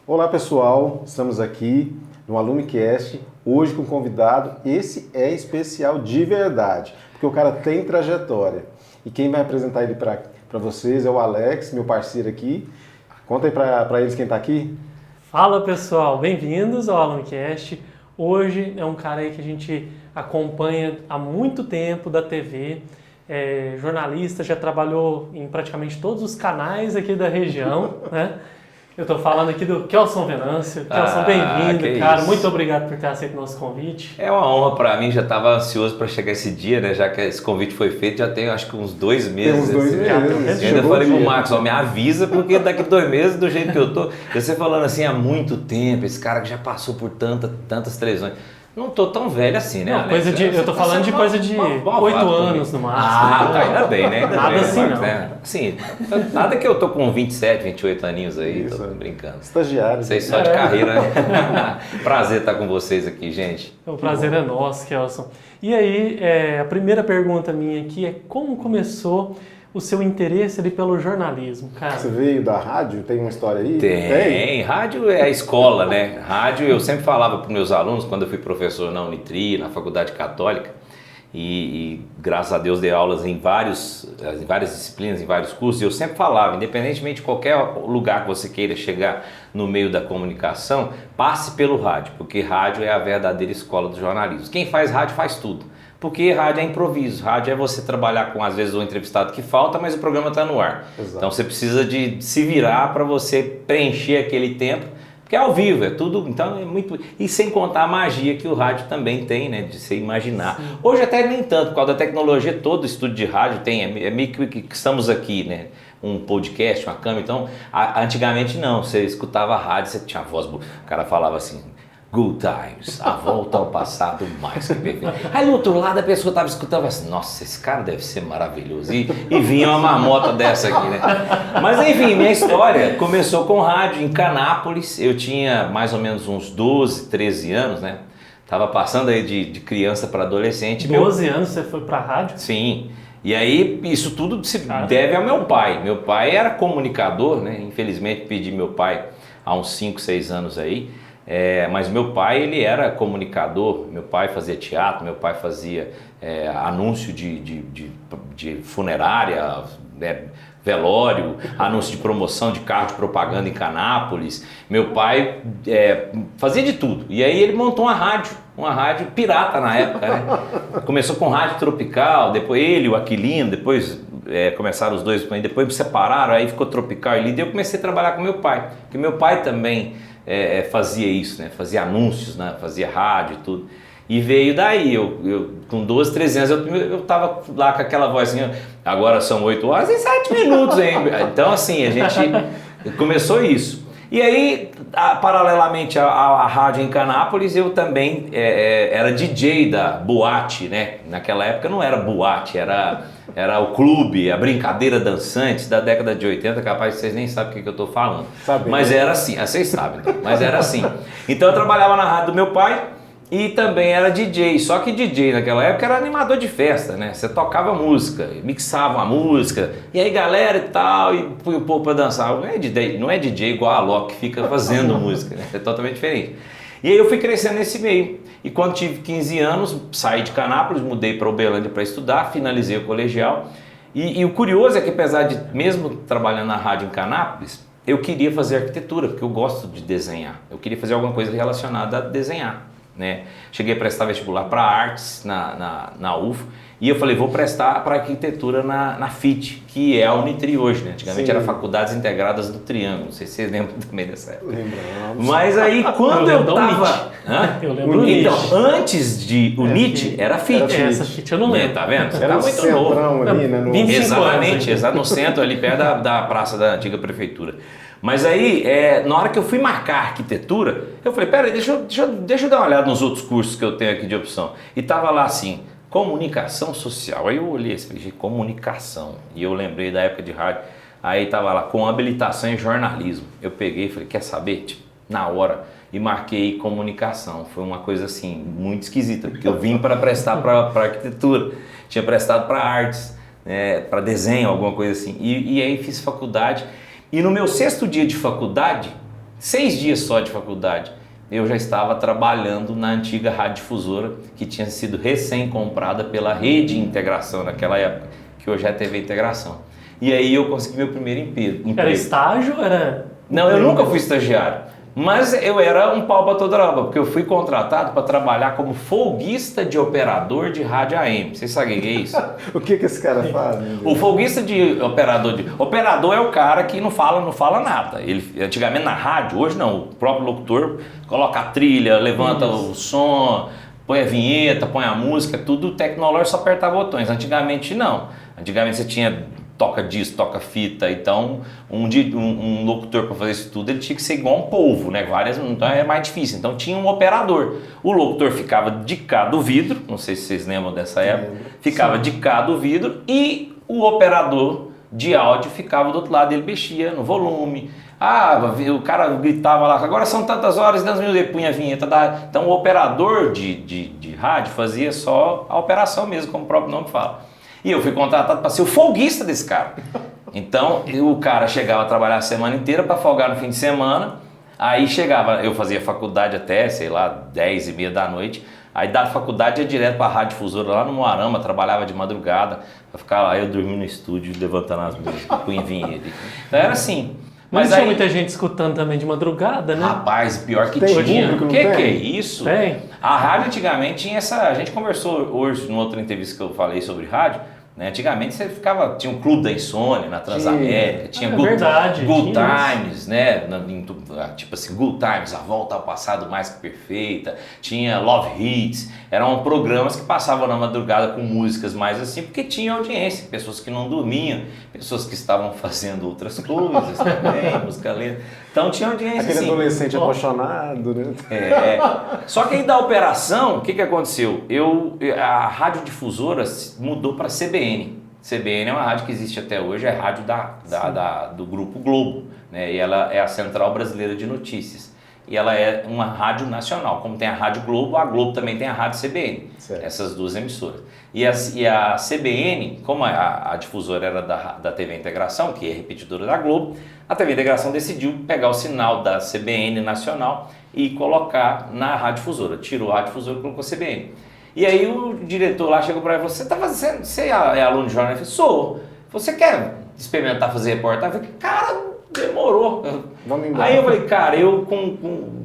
Olá pessoal, estamos aqui no AlumiCast, hoje com um convidado. Esse é especial de verdade, porque o cara tem trajetória. E quem vai apresentar ele para vocês é o Alex, meu parceiro aqui. Conta aí para eles quem está aqui. Fala pessoal, bem-vindos ao AlumiCast. Hoje é um cara aí que a gente acompanha há muito tempo da TV, jornalista, já trabalhou em praticamente todos os canais aqui da região, né? Eu tô falando aqui do Kelson Venâncio. Kelson, bem-vindo, cara. Isso. Muito obrigado por ter aceito o nosso convite. É uma honra para mim, já estava ansioso para chegar esse dia, né? Já que esse convite foi feito, já tem acho que uns 2 meses. Tem uns 2 meses. Eu ainda falei pro Marcos, me avisa, porque daqui 2 meses, do jeito que eu tô. Você falando assim há muito tempo, esse cara que já passou por tantas televisões. Não tô tão velho assim, né? Não, eu tô falando de coisa de 8 anos no máximo. Ah, tá, ainda bem, né? Nada bem, assim, Marcos, não. Né? Assim, nada que eu tô com 27, 28 aninhos aí, Isso, tô brincando. Estagiário. Vocês só de carreira, né? Prazer estar com vocês aqui, gente. O prazer é nosso, Kelson. E aí, a primeira pergunta minha aqui é como começou o seu interesse ali pelo jornalismo, cara? Você veio da rádio? Tem uma história aí? Tem. Rádio é a escola, né? Rádio, eu sempre falava para os meus alunos, quando eu fui professor na Unitri, na Faculdade Católica, e graças a Deus dei aulas em várias disciplinas, em vários cursos, e eu sempre falava, independentemente de qualquer lugar que você queira chegar no meio da comunicação, passe pelo rádio, porque rádio é a verdadeira escola do jornalismo. Quem faz rádio faz tudo. Porque rádio é improviso, rádio é você trabalhar com, às vezes, um entrevistado que falta, mas o programa está no ar. Exato. Então você precisa de se virar para você preencher aquele tempo, porque é ao vivo, é tudo, então é muito... E sem contar a magia que o rádio também tem, né, de você imaginar. Sim. Hoje até nem tanto, por causa da tecnologia, todo estúdio de rádio tem, é meio que estamos aqui, né, um podcast, uma câmera, então antigamente não, você escutava a rádio, você tinha a voz, o cara falava assim... Good Times, a volta ao passado mais que perfeito. Aí do outro lado a pessoa estava escutando assim, nossa, esse cara deve ser maravilhoso. E vinha uma marmota dessa aqui, né? Mas enfim, minha história começou com rádio em Canápolis. Eu tinha mais ou menos uns 12, 13 anos, né? Tava passando aí de criança para adolescente. 12 anos você foi para rádio? Sim. E aí isso tudo se deve ao meu pai. Meu pai era comunicador, né? Infelizmente perdi meu pai há uns 5, 6 anos aí. Mas meu pai, ele era comunicador, meu pai fazia teatro, meu pai fazia anúncio de funerária, velório, anúncio de promoção de carro de propaganda em Canápolis. Meu pai fazia de tudo. E aí ele montou uma rádio pirata na época, né? Começou com rádio tropical, depois ele e o Aquilino, depois começaram os dois, depois me separaram, aí ficou tropical e eu comecei a trabalhar com meu pai, porque meu pai também fazia isso, né? Fazia anúncios, né? Fazia rádio e tudo. E veio daí, eu com 12, 13 anos, eu tava lá com aquela vozinha, agora são 8 horas e 7 minutos, hein? Então assim, a gente começou isso. E aí, paralelamente à rádio em Canápolis, eu também era DJ da boate, né? Naquela época não era boate, era o clube, a brincadeira dançante da década de 80, capaz que vocês nem sabem o que eu estou falando. Sabe, mas era assim, vocês sabem, então, mas era assim. Então eu trabalhava na rádio do meu pai e também era DJ, só que DJ naquela época era animador de festa, né? Você tocava música, mixava a música, e aí galera e tal, e põe o povo para dançar. Não é DJ igual a Loki que fica fazendo música, né? É totalmente diferente. E aí eu fui crescendo nesse meio. E quando tive 15 anos, saí de Canápolis, mudei para Uberlândia para estudar, finalizei o colegial. E o curioso é que apesar de, mesmo trabalhando na rádio em Canápolis, eu queria fazer arquitetura, porque eu gosto de desenhar. Eu queria fazer alguma coisa relacionada a desenhar, né? Cheguei a prestar vestibular para artes na UFO. E eu falei, vou prestar para arquitetura na FIT, que é a Unitri hoje, né? Antigamente Sim. era Faculdades Integradas do Triângulo, não sei se vocês lembram também dessa época. Lembramos. Mas aí quando eu tava... Eu lembro do Então, NIT. antes de UNIT, era FIT. Essa FIT eu não lembro. Tá vendo? Você Era tá um muito novo. centrão ali, né? 25 Exatamente, anos, exato, no centro, ali perto da praça da antiga prefeitura. Mas aí, na hora que eu fui marcar arquitetura, eu falei, peraí, deixa eu dar uma olhada nos outros cursos que eu tenho aqui de opção. E tava lá assim, comunicação social. Aí eu olhei assim, comunicação. E eu lembrei da época de rádio. Aí tava lá, com habilitação em jornalismo. Eu peguei e falei, quer saber? Tipo, na hora. E marquei comunicação. Foi uma coisa assim, muito esquisita. Porque eu vim para prestar para arquitetura. Tinha prestado para artes, para desenho, alguma coisa assim. E aí fiz faculdade. E no meu 6º dia de faculdade, 6 dias só de faculdade, eu já estava trabalhando na antiga Rádio Difusora, que tinha sido recém-comprada pela Rede Integração naquela época, que hoje é a TV Integração. E aí eu consegui meu primeiro emprego. Era estágio ou era... Não, eu nunca fui estagiário, mas eu era um pau para toda obra, porque eu fui contratado para trabalhar como folguista de operador de rádio AM. Vocês sabem o que é isso? O que esse cara faz? O folguista de operador Operador é o cara que não fala nada. Ele, antigamente na rádio, hoje não, o próprio locutor coloca a trilha, levanta o som, põe a vinheta, põe a música, tudo tecnológico, só apertar botões. Antigamente não. Antigamente você tinha toca disco, toca fita, então um locutor para fazer isso tudo, ele tinha que ser igual um polvo, né? Então é mais difícil. Então tinha um operador. O locutor ficava de cá do vidro, não sei se vocês lembram dessa época, ficava de cá do vidro e o operador de áudio ficava do outro lado, ele mexia no volume. O cara gritava lá, agora são tantas horas, 10 minutos, ele punha a vinheta. Então o operador de rádio fazia só a operação mesmo, como o próprio nome fala. E eu fui contratado para ser o folguista desse cara. Então, o cara chegava a trabalhar a semana inteira para folgar no fim de semana. Aí chegava, eu fazia faculdade até, sei lá, 10h30 da noite. Aí da faculdade ia direto para a Rádio Difusora lá no Moarama, trabalhava de madrugada. Pra ficar lá, eu dormia no estúdio, levantando as músicas, punha vinheta. Então era assim. Mas tinha muita gente escutando também de madrugada, né? Rapaz, pior que tem tinha. O que é isso? Tem. A rádio antigamente tinha essa... A gente conversou hoje, numa outra entrevista que eu falei sobre rádio, né? Antigamente você tinha um Clube da Insônia na Transamérica, tinha Good Times, né? Tipo assim, Good Times, A Volta ao Passado Mais Que Perfeita, tinha Love Hits, eram programas que passavam na madrugada com músicas mais assim, porque tinha audiência, pessoas que não dormiam, pessoas que estavam fazendo outras coisas também, música lenta, então tinha audiência. Aquele assim, adolescente apaixonado, né? Só que aí da operação, o que aconteceu? A Rádio Difusora mudou para CBN. CBN é uma rádio que existe até hoje, é a rádio do Grupo Globo, né? E ela é a Central Brasileira de Notícias. E ela é uma rádio nacional. Como tem a Rádio Globo, a Globo também tem a Rádio CBN. Certo. Essas duas emissoras. E a CBN, como a difusora era da TV Integração, que é repetidora da Globo, a TV Integração decidiu pegar o sinal da CBN nacional e colocar na Rádio Difusora. Tirou a Rádio Difusora e colocou a CBN. E aí o diretor lá chegou para mim e falou, você é aluno de jornalismo? Eu falei, sou. Você quer experimentar fazer reportagem? Eu falei, cara, demorou. Aí eu falei, cara, eu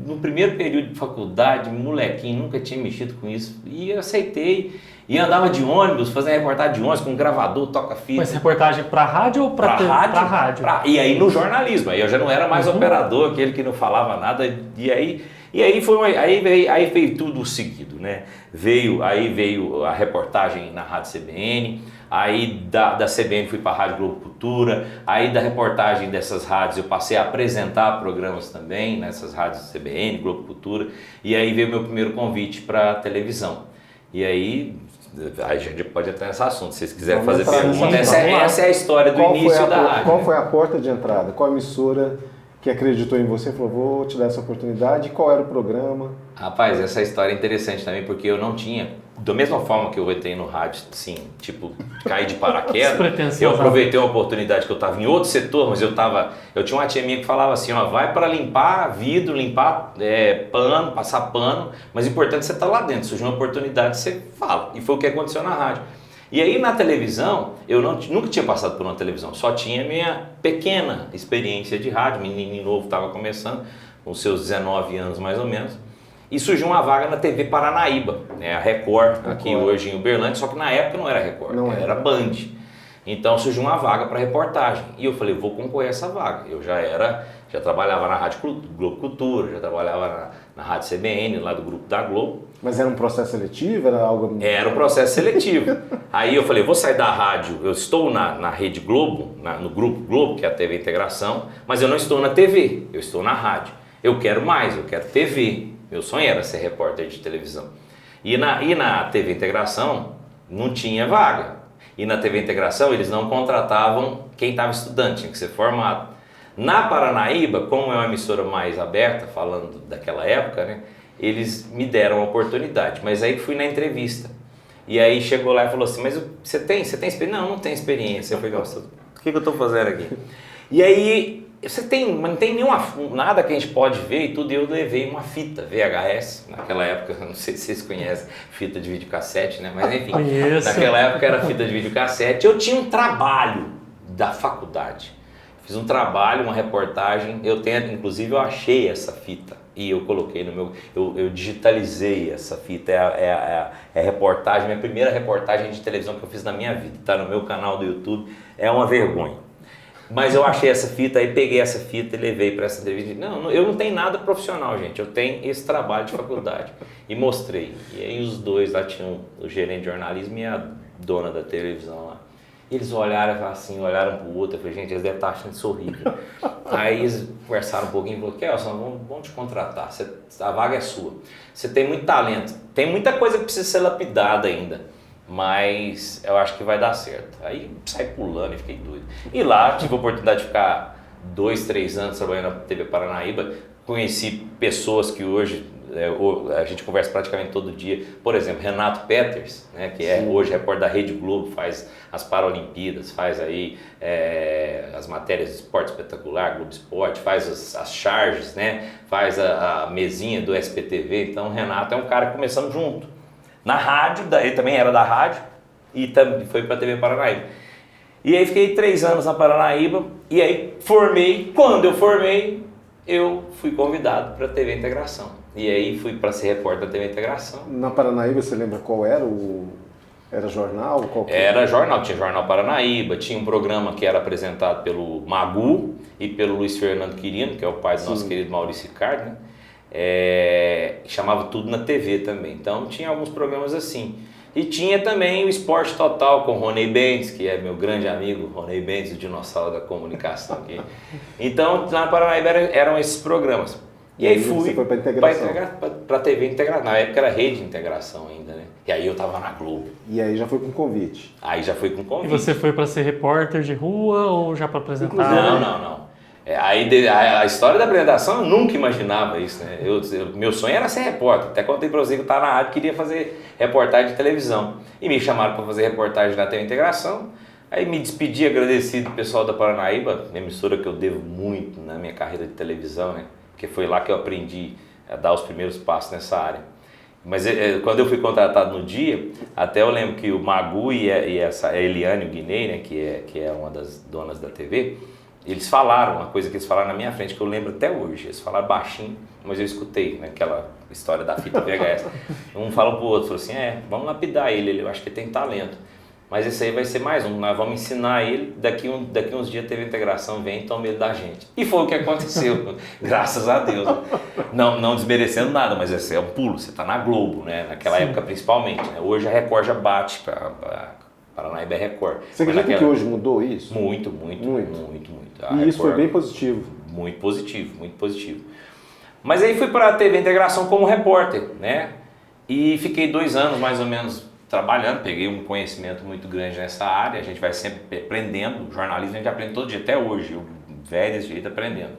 no primeiro período de faculdade, molequinho, nunca tinha mexido com isso. E eu aceitei. E andava de ônibus, fazendo reportagem de ônibus com gravador, toca-fita. Mas reportagem para rádio ou para rádio? E aí no jornalismo, aí eu já não era mais operador, aquele que não falava nada. E aí veio tudo seguido, né? Veio a reportagem na Rádio CBN, aí da CBN fui para a Rádio Globo Cultura, aí da reportagem dessas rádios eu passei a apresentar programas também nessas rádios CBN, Globo Cultura, e aí veio meu primeiro convite para a televisão. E aí a gente pode entrar nesse assunto, se vocês quiserem fazer pergunta. Essa é a história do início da rádio. Qual foi a porta de entrada? Qual emissora que acreditou em você e falou, vou te dar essa oportunidade? Qual era o programa? Rapaz, essa história é interessante também, porque eu não tinha, da mesma forma que eu entrei no rádio, assim, tipo, caí de paraquedas, eu aproveitei uma oportunidade que eu estava em outro setor, mas eu tinha uma tia minha que falava assim, ó, vai para limpar vidro, limpar pano, passar pano, mas o importante é você estar lá dentro, surgiu uma oportunidade, você fala, e foi o que aconteceu na rádio. E aí na televisão, eu nunca tinha passado por uma televisão, só tinha minha pequena experiência de rádio, menino novo estava começando, com seus 19 anos mais ou menos, e surgiu uma vaga na TV Paranaíba, né, a Record, aqui hoje em Uberlândia, só que na época não era Record, era Band. Então surgiu uma vaga para reportagem, e eu falei, vou concorrer a essa vaga. Eu já trabalhava na Rádio Globo Cultura, já trabalhava na Rádio CBN, lá do grupo da Globo. Mas era um processo seletivo? Era um processo seletivo. Aí eu falei, vou sair da rádio, eu estou na Rede Globo, no Grupo Globo, que é a TV Integração, mas eu não estou na TV, eu estou na rádio. Eu quero mais, eu quero TV. Meu sonho era ser repórter de televisão. E na TV Integração não tinha vaga. E na TV Integração eles não contratavam quem estava estudando, tinha que ser formado. Na Paranaíba, como é uma emissora mais aberta, falando daquela época, né, eles me deram a oportunidade, mas aí fui na entrevista. E aí chegou lá e falou assim, mas você tem experiência? Não tenho experiência. Eu falei, nossa, o que eu estou fazendo aqui? E aí não tem nada que a gente pode ver e tudo, e eu levei uma fita VHS, naquela época, não sei se vocês conhecem, fita de videocassete, né? Mas enfim, naquela época era fita de videocassete. Eu tinha um trabalho da faculdade, fiz um trabalho, uma reportagem, inclusive eu achei essa fita e eu coloquei no meu, eu digitalizei essa fita, é a reportagem, minha primeira reportagem de televisão que eu fiz na minha vida, tá no meu canal do YouTube, é uma vergonha. Mas eu achei essa fita, aí peguei essa fita e levei para essa entrevista. Não, eu não tenho nada profissional, gente. Eu tenho esse trabalho de faculdade. E mostrei. E aí os dois lá tinham o gerente de jornalismo e a dona da televisão lá. E eles olharam assim, olharam para o outro. Eu falei, gente, eles devem estar achando isso horrível. Aí eles conversaram um pouquinho e falaram, Kelson, vamos te contratar. A vaga é sua. Você tem muito talento. Tem muita coisa que precisa ser lapidada ainda. Mas eu acho que vai dar certo. Aí saí pulando e fiquei doido. E lá tive a oportunidade de ficar 2, 3 anos trabalhando na TV Paranaíba. Conheci pessoas que hoje a gente conversa praticamente todo dia. Por exemplo, Renato Peters, né, que é hoje repórter da Rede Globo, faz as Paralimpíadas, faz aí as matérias de esporte espetacular, Globo Esporte, faz as charges, né, faz a mesinha do SPTV. Então o Renato é um cara que começamos junto. Na rádio, ele também era da rádio e também foi para a TV Paranaíba. E aí fiquei 3 anos na Paranaíba e aí formei. Quando eu formei, eu fui convidado para a TV Integração. E aí fui para ser repórter da TV Integração. Na Paranaíba, você lembra qual era Era jornal? Era jornal, tinha Jornal Paranaíba, tinha um programa que era apresentado pelo Magu e pelo Luiz Fernando Quirino, que é o pai do nosso querido Maurício Ricardo, né? Chamava Tudo na TV também, então tinha alguns programas assim. E tinha também o Esporte Total com o Ronei Benz, que é meu grande amigo, Ronei Benz, o dinossauro da comunicação aqui. Então lá na Paranaíba eram esses programas. E aí fui para Integração. Para TV Integração, na época era Rede Integração ainda, né? E aí eu tava na Globo. E aí já foi com convite. Aí já foi com convite. E você foi para ser repórter de rua ou já para apresentar? Não. A história da apresentação eu nunca imaginava isso, né? Meu sonho era ser repórter. Até contei para você que eu estava na rádio e queria fazer reportagem de televisão. E me chamaram para fazer reportagem na TV Integração. Aí me despedi agradecido do pessoal da Paranaíba, emissora que eu devo muito na minha carreira de televisão, né? Porque foi lá que eu aprendi a dar os primeiros passos nessa área. Mas quando eu fui contratado no dia, até eu lembro que o Magu e essa Eliane Guinei, né? Que é uma das donas da TV, eles falaram uma coisa que eles falaram na minha frente, que eu lembro até hoje. Eles falaram baixinho, mas eu escutei, né, aquela história da fita VHS. Um falou pro outro, falou assim, vamos lapidar ele, eu acho que ele tem talento. Mas esse aí vai ser mais um, nós vamos ensinar ele, daqui uns dias teve integração, vem e toma ele da gente. E foi o que aconteceu, graças a Deus. Não desmerecendo nada, mas esse é um pulo, você tá na Globo, né, naquela época principalmente. Né? Hoje a Record já bate para Paranaíba é Record. Você acredita que hoje mudou isso? Muito. E isso foi bem positivo. Muito positivo. Mas aí fui para a TV Integração como repórter, né? E fiquei 2 anos mais ou menos trabalhando, peguei um conhecimento muito grande nessa área, a gente vai sempre aprendendo, jornalismo a gente aprende todo dia, até hoje, eu velho desse jeito aprendendo.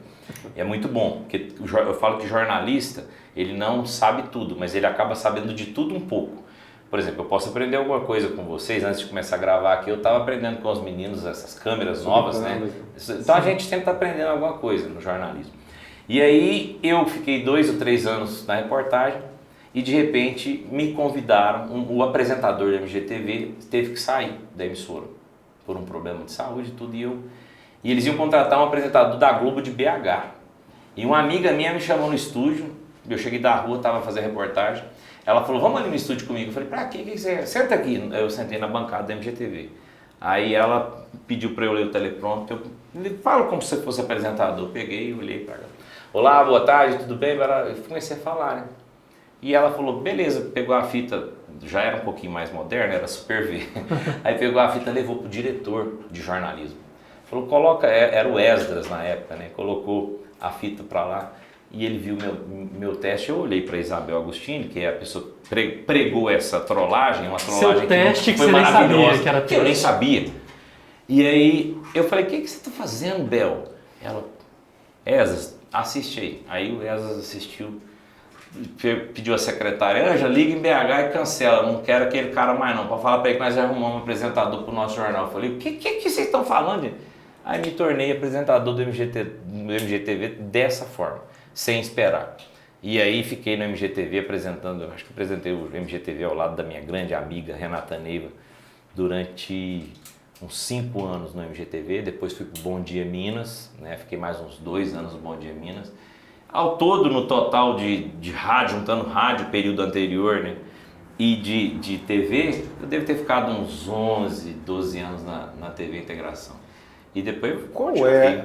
E é muito bom, porque eu falo que jornalista, ele não sabe tudo, mas ele acaba sabendo de tudo um pouco. Por exemplo, eu posso aprender alguma coisa com vocês, antes de começar a gravar aqui, eu estava aprendendo com os meninos essas câmeras novas, né? Então a gente sempre está aprendendo alguma coisa no jornalismo. E aí eu fiquei 2 ou 3 anos na reportagem e de repente me convidaram, o apresentador da MGTV teve que sair da emissora por um problema de saúde e tudo, e eles iam contratar um apresentador da Globo de BH. E uma amiga minha me chamou no estúdio, eu cheguei da rua, estava fazendo reportagem. Ela falou, vamos ali no estúdio comigo. Eu falei, pra quê? Que você... Senta aqui. Eu sentei na bancada da MGTV. Aí ela pediu para eu ler o teleprompter. Eu falo como se você fosse apresentador. Eu peguei e olhei para ela. Olá, boa tarde, tudo bem? Eu comecei a falar, né? E ela falou, beleza. Pegou a fita, já era um pouquinho mais moderna, era Super V. Aí pegou a fita e levou pro diretor de jornalismo. Falou, coloca, era o Esdras na época, né? Colocou a fita para lá. E ele viu meu teste, eu olhei para Isabel Agostini, que é a pessoa que pregou essa trollagem, uma trollagem seu teste que foi maravilhosa, que era que eu nem sabia. E aí eu falei, o que você está fazendo, Bel? Ela, Esas, assiste aí. Aí o Esas assistiu, pediu a secretária, Anja, liga em BH e cancela, não quero aquele cara mais não, para falar para ele que nós arrumamos um apresentador para o nosso jornal. Eu falei, o que vocês estão falando? Aí me tornei apresentador do MGTV dessa forma, sem esperar. E aí fiquei no MGTV apresentando, acho que apresentei o MGTV ao lado da minha grande amiga Renata Neiva durante uns 5 anos no MGTV, depois fui pro Bom Dia Minas, né? Fiquei mais uns 2 anos no Bom Dia Minas. Ao todo, no total de rádio, juntando rádio, período anterior, né? E de TV, eu devo ter ficado uns 11, 12 anos na TV Integração. E depois...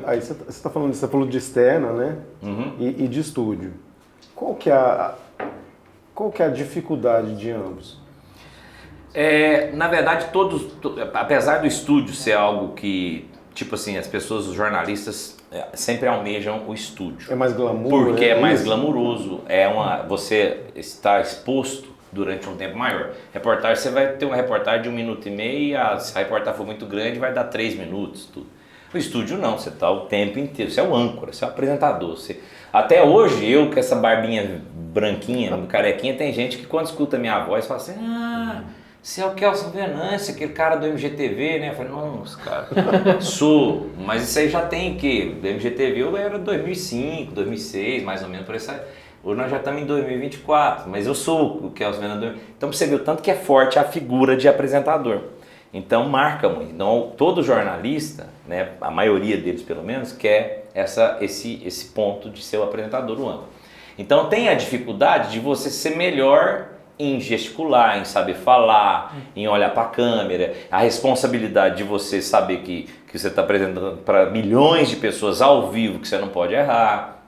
Aí você está falando, você falou de externa, né? Uhum. E de estúdio. Qual que é a dificuldade de ambos? Na verdade, apesar do estúdio ser algo que, tipo assim, as pessoas, os jornalistas, sempre almejam o estúdio. É mais glamour? Porque é mais glamuroso, você está exposto durante um tempo maior. Reportagem, você vai ter uma reportagem de 1 minuto e meio, se a reportagem for muito grande, vai dar 3 minutos, tudo. O estúdio não, você está o tempo inteiro, você é o âncora, você é o apresentador. Até hoje, eu com essa barbinha branquinha, carequinha, tem gente que quando escuta a minha voz fala assim, você é o Kelson Venâncio, aquele cara do MGTV, né? Eu falei, nossa, cara, sou, mas isso aí já tem o quê? Do MGTV eu era 2005, 2006, mais ou menos, por essa. Hoje nós já estamos em 2024, mas eu sou o Kelson Venâncio. Então você vê o tanto que é forte a figura de apresentador. Então marca muito. Então todo jornalista, né, a maioria deles pelo menos, quer esse ponto de ser o apresentador do âncora. Então tem a dificuldade de você ser melhor em gesticular, em saber falar, em olhar para a câmera, a responsabilidade de você saber que você está apresentando para milhões de pessoas ao vivo, que você não pode errar.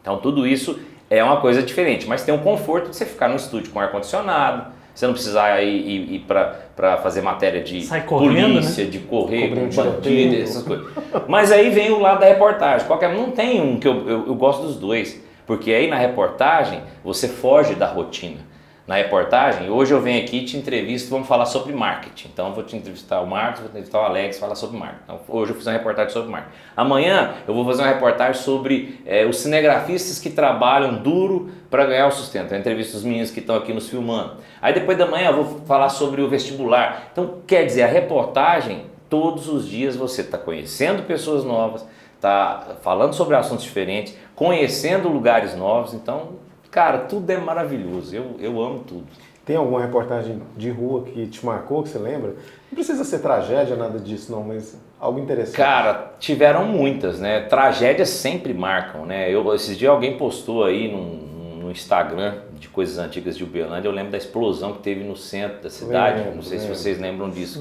Então tudo isso é uma coisa diferente, mas tem um conforto de você ficar no estúdio com ar-condicionado, você não precisar ir para fazer matéria de polícia, né? De correr com bandido, essas coisas. Mas aí vem o lado da reportagem. Não tem um que eu gosto dos dois, porque aí na reportagem você foge da rotina. Na reportagem, hoje eu venho aqui e te entrevisto, vamos falar sobre marketing. Então eu vou te entrevistar o Marcos, vou entrevistar o Alex, falar sobre marketing. Então, hoje eu fiz uma reportagem sobre marketing. Amanhã eu vou fazer uma reportagem sobre os cinegrafistas que trabalham duro para ganhar o sustento. Eu entrevisto os meninos que estão aqui nos filmando. Aí depois da manhã eu vou falar sobre o vestibular. Então quer dizer, a reportagem, todos os dias você está conhecendo pessoas novas, está falando sobre assuntos diferentes, conhecendo lugares novos, então... Cara, tudo é maravilhoso, eu amo tudo. Tem alguma reportagem de rua que te marcou, que você lembra? Não precisa ser tragédia, nada disso não, mas algo interessante. Cara, tiveram muitas, né? Tragédias sempre marcam, né? Esses dias alguém postou aí no Instagram de coisas antigas de Uberlândia, eu lembro da explosão que teve no centro da cidade, não sei se vocês lembram disso.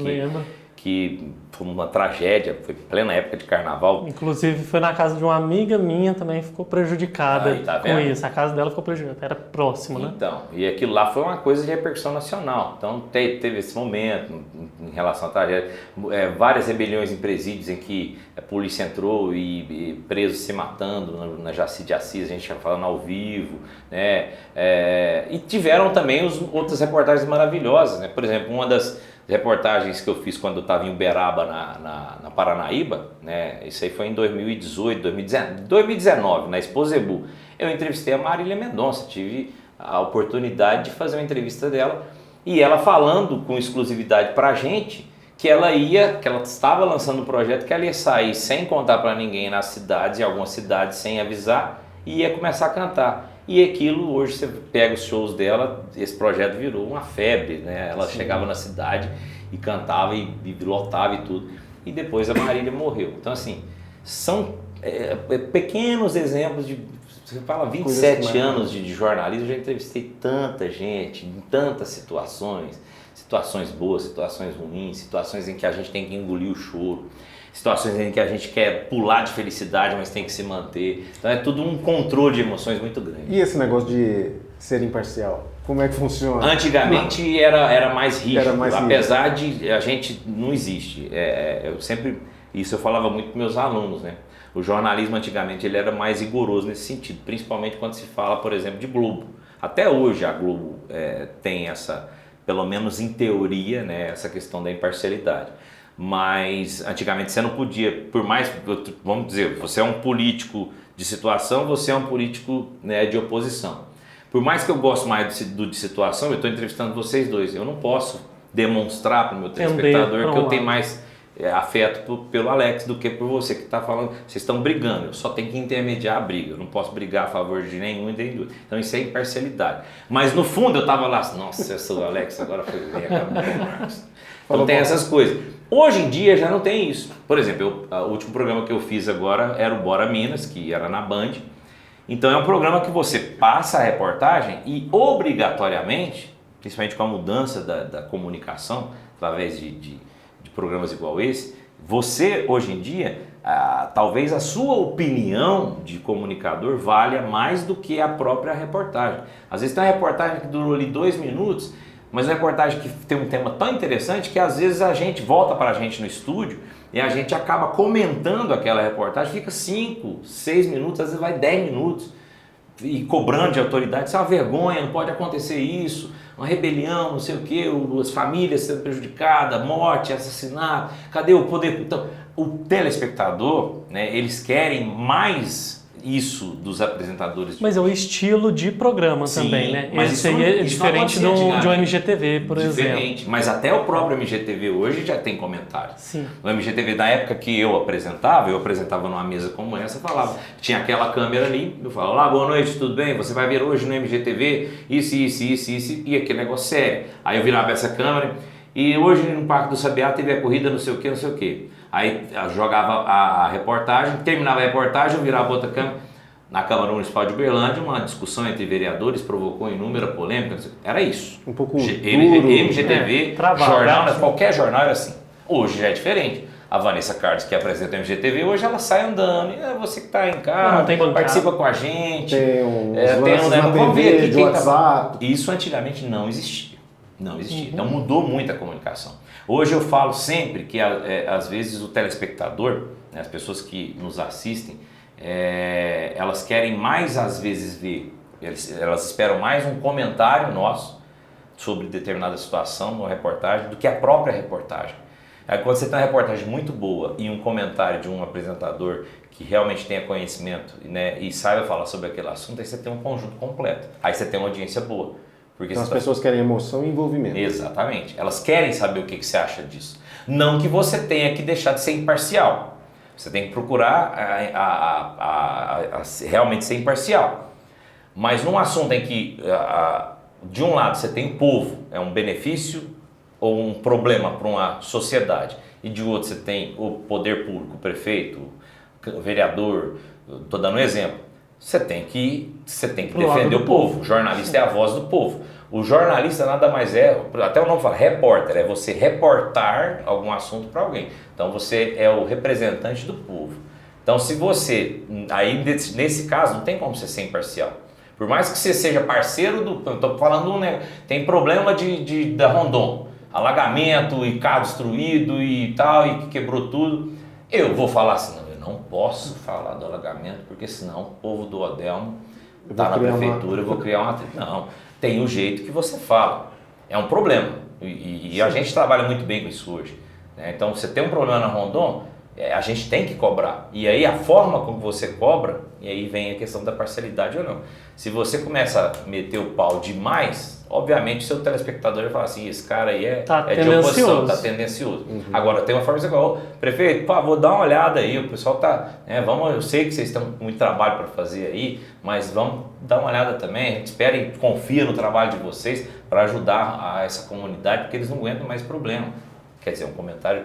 Que foi uma tragédia, foi plena época de carnaval. Inclusive foi na casa de uma amiga minha também, ficou prejudicada com isso. A casa dela ficou prejudicada, era próximo, né? Então, e aquilo lá foi uma coisa de repercussão nacional. Então teve esse momento em relação à tragédia. Várias rebeliões em presídios em que a polícia entrou e presos se matando na Jaci de Assis, a gente ia falando ao vivo, né? E tiveram também outras reportagens maravilhosas, né? Por exemplo, uma das reportagens que eu fiz quando eu estava em Uberaba, na Paranaíba, né? Isso aí foi em 2018, 2019, na Exposebu. Eu entrevistei a Marília Mendonça, tive a oportunidade de fazer uma entrevista dela e ela falando com exclusividade para a gente que ela estava lançando um projeto que ela ia sair sem contar para ninguém nas cidades, em algumas cidades sem avisar, e ia começar a cantar. E aquilo, hoje você pega os shows dela, esse projeto virou uma febre, né? Ela chegava na cidade e cantava e lotava e tudo. E depois a Marília morreu. Então assim, são pequenos exemplos de... Você fala 27 anos de jornalismo, eu já entrevistei tanta gente, em tantas situações. Situações boas, situações ruins, situações em que a gente tem que engolir o choro. Situações em que a gente quer pular de felicidade, mas tem que se manter. Então é tudo um controle de emoções muito grande. E esse negócio de ser imparcial? Como é que funciona? Antigamente era mais rígido, apesar de a gente não existe. Isso eu falava muito para meus alunos, né? O jornalismo antigamente ele era mais rigoroso nesse sentido, principalmente quando se fala, por exemplo, de Globo. Até hoje a Globo tem essa, pelo menos em teoria, né, essa questão da imparcialidade. Mas antigamente você não podia, por mais, vamos dizer, você é um político de situação, você é um político, né, de oposição. Por mais que eu goste mais de situação, eu estou entrevistando vocês dois, eu não posso demonstrar para o meu telespectador que eu tenho mais afeto pelo Alex do que por você que está falando. Vocês estão brigando, eu só tenho que intermediar a briga, eu não posso brigar a favor de nenhum e nem do outro. Então isso é imparcialidade. Mas no fundo eu estava lá, nossa, eu sou o Alex, agora foi bem, Marcos. Então tem essas coisas. Hoje em dia já não tem isso. Por exemplo, o último programa que eu fiz agora era o Bora Minas, que era na Band. Então é um programa que você passa a reportagem e obrigatoriamente, principalmente com a mudança da comunicação, através de programas igual esse, você hoje em dia, talvez a sua opinião de comunicador valha mais do que a própria reportagem. Às vezes tem uma reportagem que durou ali 2 minutos, mas uma reportagem que tem um tema tão interessante que às vezes a gente volta para a gente no estúdio e a gente acaba comentando aquela reportagem, fica 5, 6 minutos, às vezes vai 10 minutos e cobrando de autoridade. Isso é uma vergonha, não pode acontecer isso, uma rebelião, não sei o que, as famílias sendo prejudicadas, morte, assassinato, cadê o poder? Então, o telespectador, né, eles querem mais isso dos apresentadores. Mas é o estilo de programa também, né? Mas esse aí é diferente de um MGTV, por exemplo. Mas até o próprio MGTV hoje já tem comentário. Sim. No MGTV, na época que eu apresentava numa mesa como essa, falava, tinha aquela câmera ali, eu falava, olá, boa noite, tudo bem? Você vai ver hoje no MGTV isso, e aquele negócio sério. Aí eu virava essa câmera e hoje no Parque do Sabiá teve a corrida não sei o que. Aí jogava a reportagem, terminava a reportagem, eu virava outra câmera. Na Câmara Municipal de Uberlândia, uma discussão entre vereadores provocou inúmera polêmica. Era isso. Um pouco duro. MGTV, jornal, qualquer jornal era assim. Hoje já é diferente. A Vanessa Carlos, que apresenta o MGTV, hoje ela sai andando. E você que está em casa, participa com a gente. Tem uns na vamos ver aqui de quem WhatsApp. Isso antigamente não existia. Não existia. Então mudou muito a comunicação. Hoje eu falo sempre que às vezes o telespectador, né, as pessoas que nos assistem, elas querem mais às vezes ver, elas esperam mais um comentário nosso sobre determinada situação, uma reportagem, do que a própria reportagem. Aí, quando você tem uma reportagem muito boa e um comentário de um apresentador que realmente tenha conhecimento, né, e saiba falar sobre aquele assunto, aí você tem um conjunto completo, aí você tem uma audiência boa. Porque então as pessoas querem emoção e envolvimento. Exatamente. Elas querem saber o que você acha disso. Não que você tenha que deixar de ser imparcial. Você tem que procurar realmente ser imparcial. Mas num assunto em que, de um lado, você tem o povo, é um benefício ou um problema para uma sociedade, e de outro você tem o poder público, o prefeito, o vereador, estou dando um exemplo. Você tem que defender o povo. O jornalista é a voz do povo. O jornalista nada mais até o nome fala, repórter, é você reportar algum assunto para alguém. Então você é o representante do povo. Então se você, aí nesse caso não tem como você ser imparcial. Por mais que você seja parceiro estou falando, né, tem problema da Rondon, alagamento e carro destruído e tal, e que quebrou tudo. Eu vou falar assim, não posso falar do alagamento, porque senão o povo do Odelmo está na prefeitura, eu vou criar uma... Não, tem o jeito que você fala. É um problema. E a gente trabalha muito bem com isso hoje. Né? Então, você tem um problema na Rondon, a gente tem que cobrar. E aí, a forma como você cobra, e aí vem a questão da parcialidade ou não. Se você começa a meter o pau demais, obviamente o seu telespectador vai falar assim, esse cara aí é de oposição, está tendencioso. Uhum. Agora, tem uma forma de dizer, prefeito, por favor, dá uma olhada aí, o pessoal está... eu sei que vocês estão com muito trabalho para fazer aí, mas vamos dar uma olhada também, a gente espera e confia no trabalho de vocês para ajudar essa comunidade, porque eles não aguentam mais problema. Quer dizer, um comentário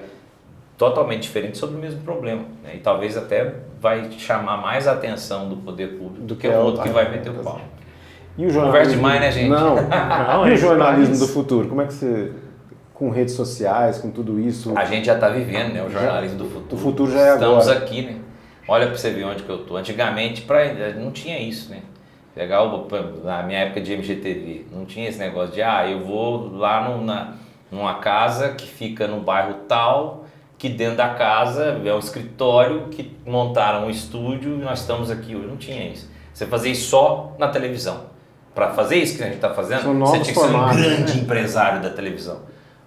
totalmente diferente sobre o mesmo problema, né? E talvez até vai chamar mais a atenção do poder público do que o outro que vai meter o pau. E o jornalismo... Conversa demais, né, gente? Não, e o jornalismo do futuro? Como é que você... Com redes sociais, com tudo isso... A gente já está vivendo, né? O jornalismo do futuro. O futuro já é agora. Estamos aqui, né? Olha para você ver onde que eu estou. Antigamente não tinha isso, né? Na minha época de MGTV, não tinha esse negócio de eu vou lá numa casa que fica no bairro tal, que dentro da casa é um escritório, que montaram um estúdio e nós estamos aqui hoje. Não tinha isso. Você fazia isso só na televisão. Para fazer isso que a gente está fazendo, você tinha que ser um grande empresário da televisão.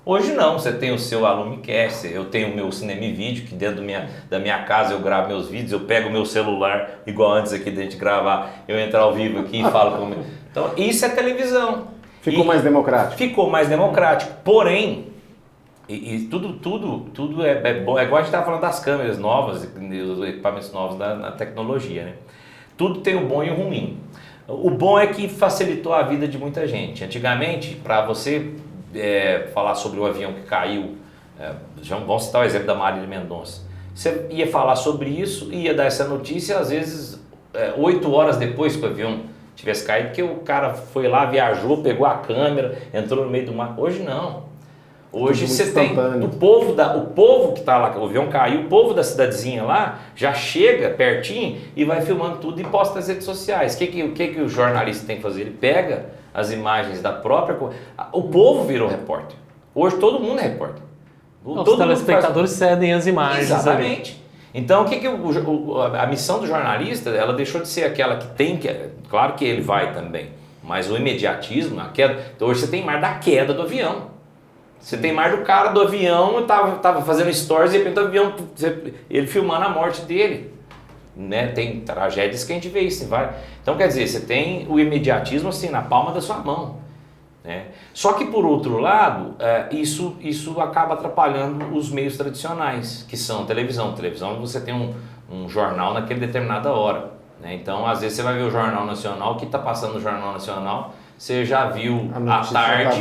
Hoje não, você tem o seu AlumiCast, eu tenho o meu Cinema e Vídeo, que dentro da minha casa eu gravo meus vídeos, eu pego o meu celular, igual antes aqui da gente gravar, eu entro ao vivo aqui e falo com Então isso é televisão. Ficou mais democrático. Ficou mais democrático, porém, E tudo é bom. É igual a gente estava falando das câmeras novas, os equipamentos novos na tecnologia, né? Tudo tem o bom e o ruim. O bom é que facilitou a vida de muita gente. Antigamente, para você falar sobre o avião que caiu, vamos citar o exemplo da Marília Mendonça. Você ia falar sobre isso, ia dar essa notícia, às vezes 8 horas depois que o avião tivesse caído, porque o cara foi lá, viajou, pegou a câmera, entrou no meio do mar. Hoje não. Hoje você tem o povo que está lá, o avião caiu, o povo da cidadezinha lá já chega pertinho e vai filmando tudo e posta nas redes sociais. O que o jornalista tem que fazer? Ele pega as imagens da própria... O povo virou repórter. Hoje todo mundo é repórter. Os telespectadores cedem as imagens. Exatamente. Ali. Então, a missão do jornalista, ela deixou de ser aquela que tem que... Claro que ele vai também, mas o imediatismo, a queda... Então, hoje você tem mais da queda do avião. Você tem mais do cara do avião, tava fazendo stories e de repente o avião, ele filmando a morte dele. Né? Tem tragédias que a gente vê isso. Então, quer dizer, você tem o imediatismo assim, na palma da sua mão. Né? Só que, por outro lado, isso acaba atrapalhando os meios tradicionais, que são televisão. Televisão, você tem um jornal naquela determinada hora. Né? Então, às vezes, você vai ver o Jornal Nacional, o que está passando no Jornal Nacional, você já viu à tarde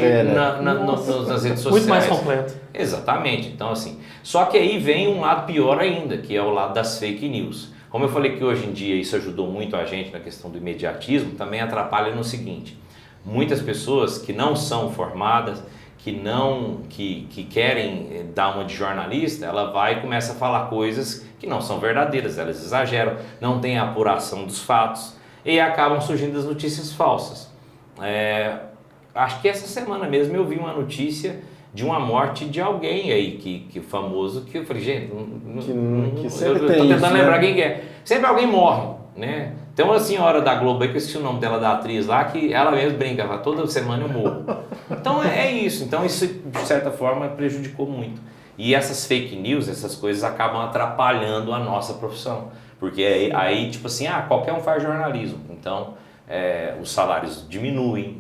nas redes sociais. Muito mais completo. Exatamente. Então, assim, só que aí vem um lado pior ainda, que é o lado das fake news. Como eu falei que hoje em dia isso ajudou muito a gente na questão do imediatismo, também atrapalha no seguinte: muitas pessoas que não são formadas, que querem dar uma de jornalista, ela vai e começa a falar coisas que não são verdadeiras, elas exageram, não tem a apuração dos fatos e acabam surgindo as notícias falsas. Acho que essa semana mesmo eu vi uma notícia de uma morte de alguém aí, que famoso, que eu falei, gente, eu tô tentando lembrar quem que é. Sempre alguém morre, né? Tem uma senhora da Globo aí, que eu esqueci o nome dela, da atriz lá, que ela mesma brinca, toda semana eu morro. Então é isso, então isso de certa forma prejudicou muito. E essas fake news, essas coisas acabam atrapalhando a nossa profissão, porque aí tipo assim, qualquer um faz jornalismo, então os salários diminuem,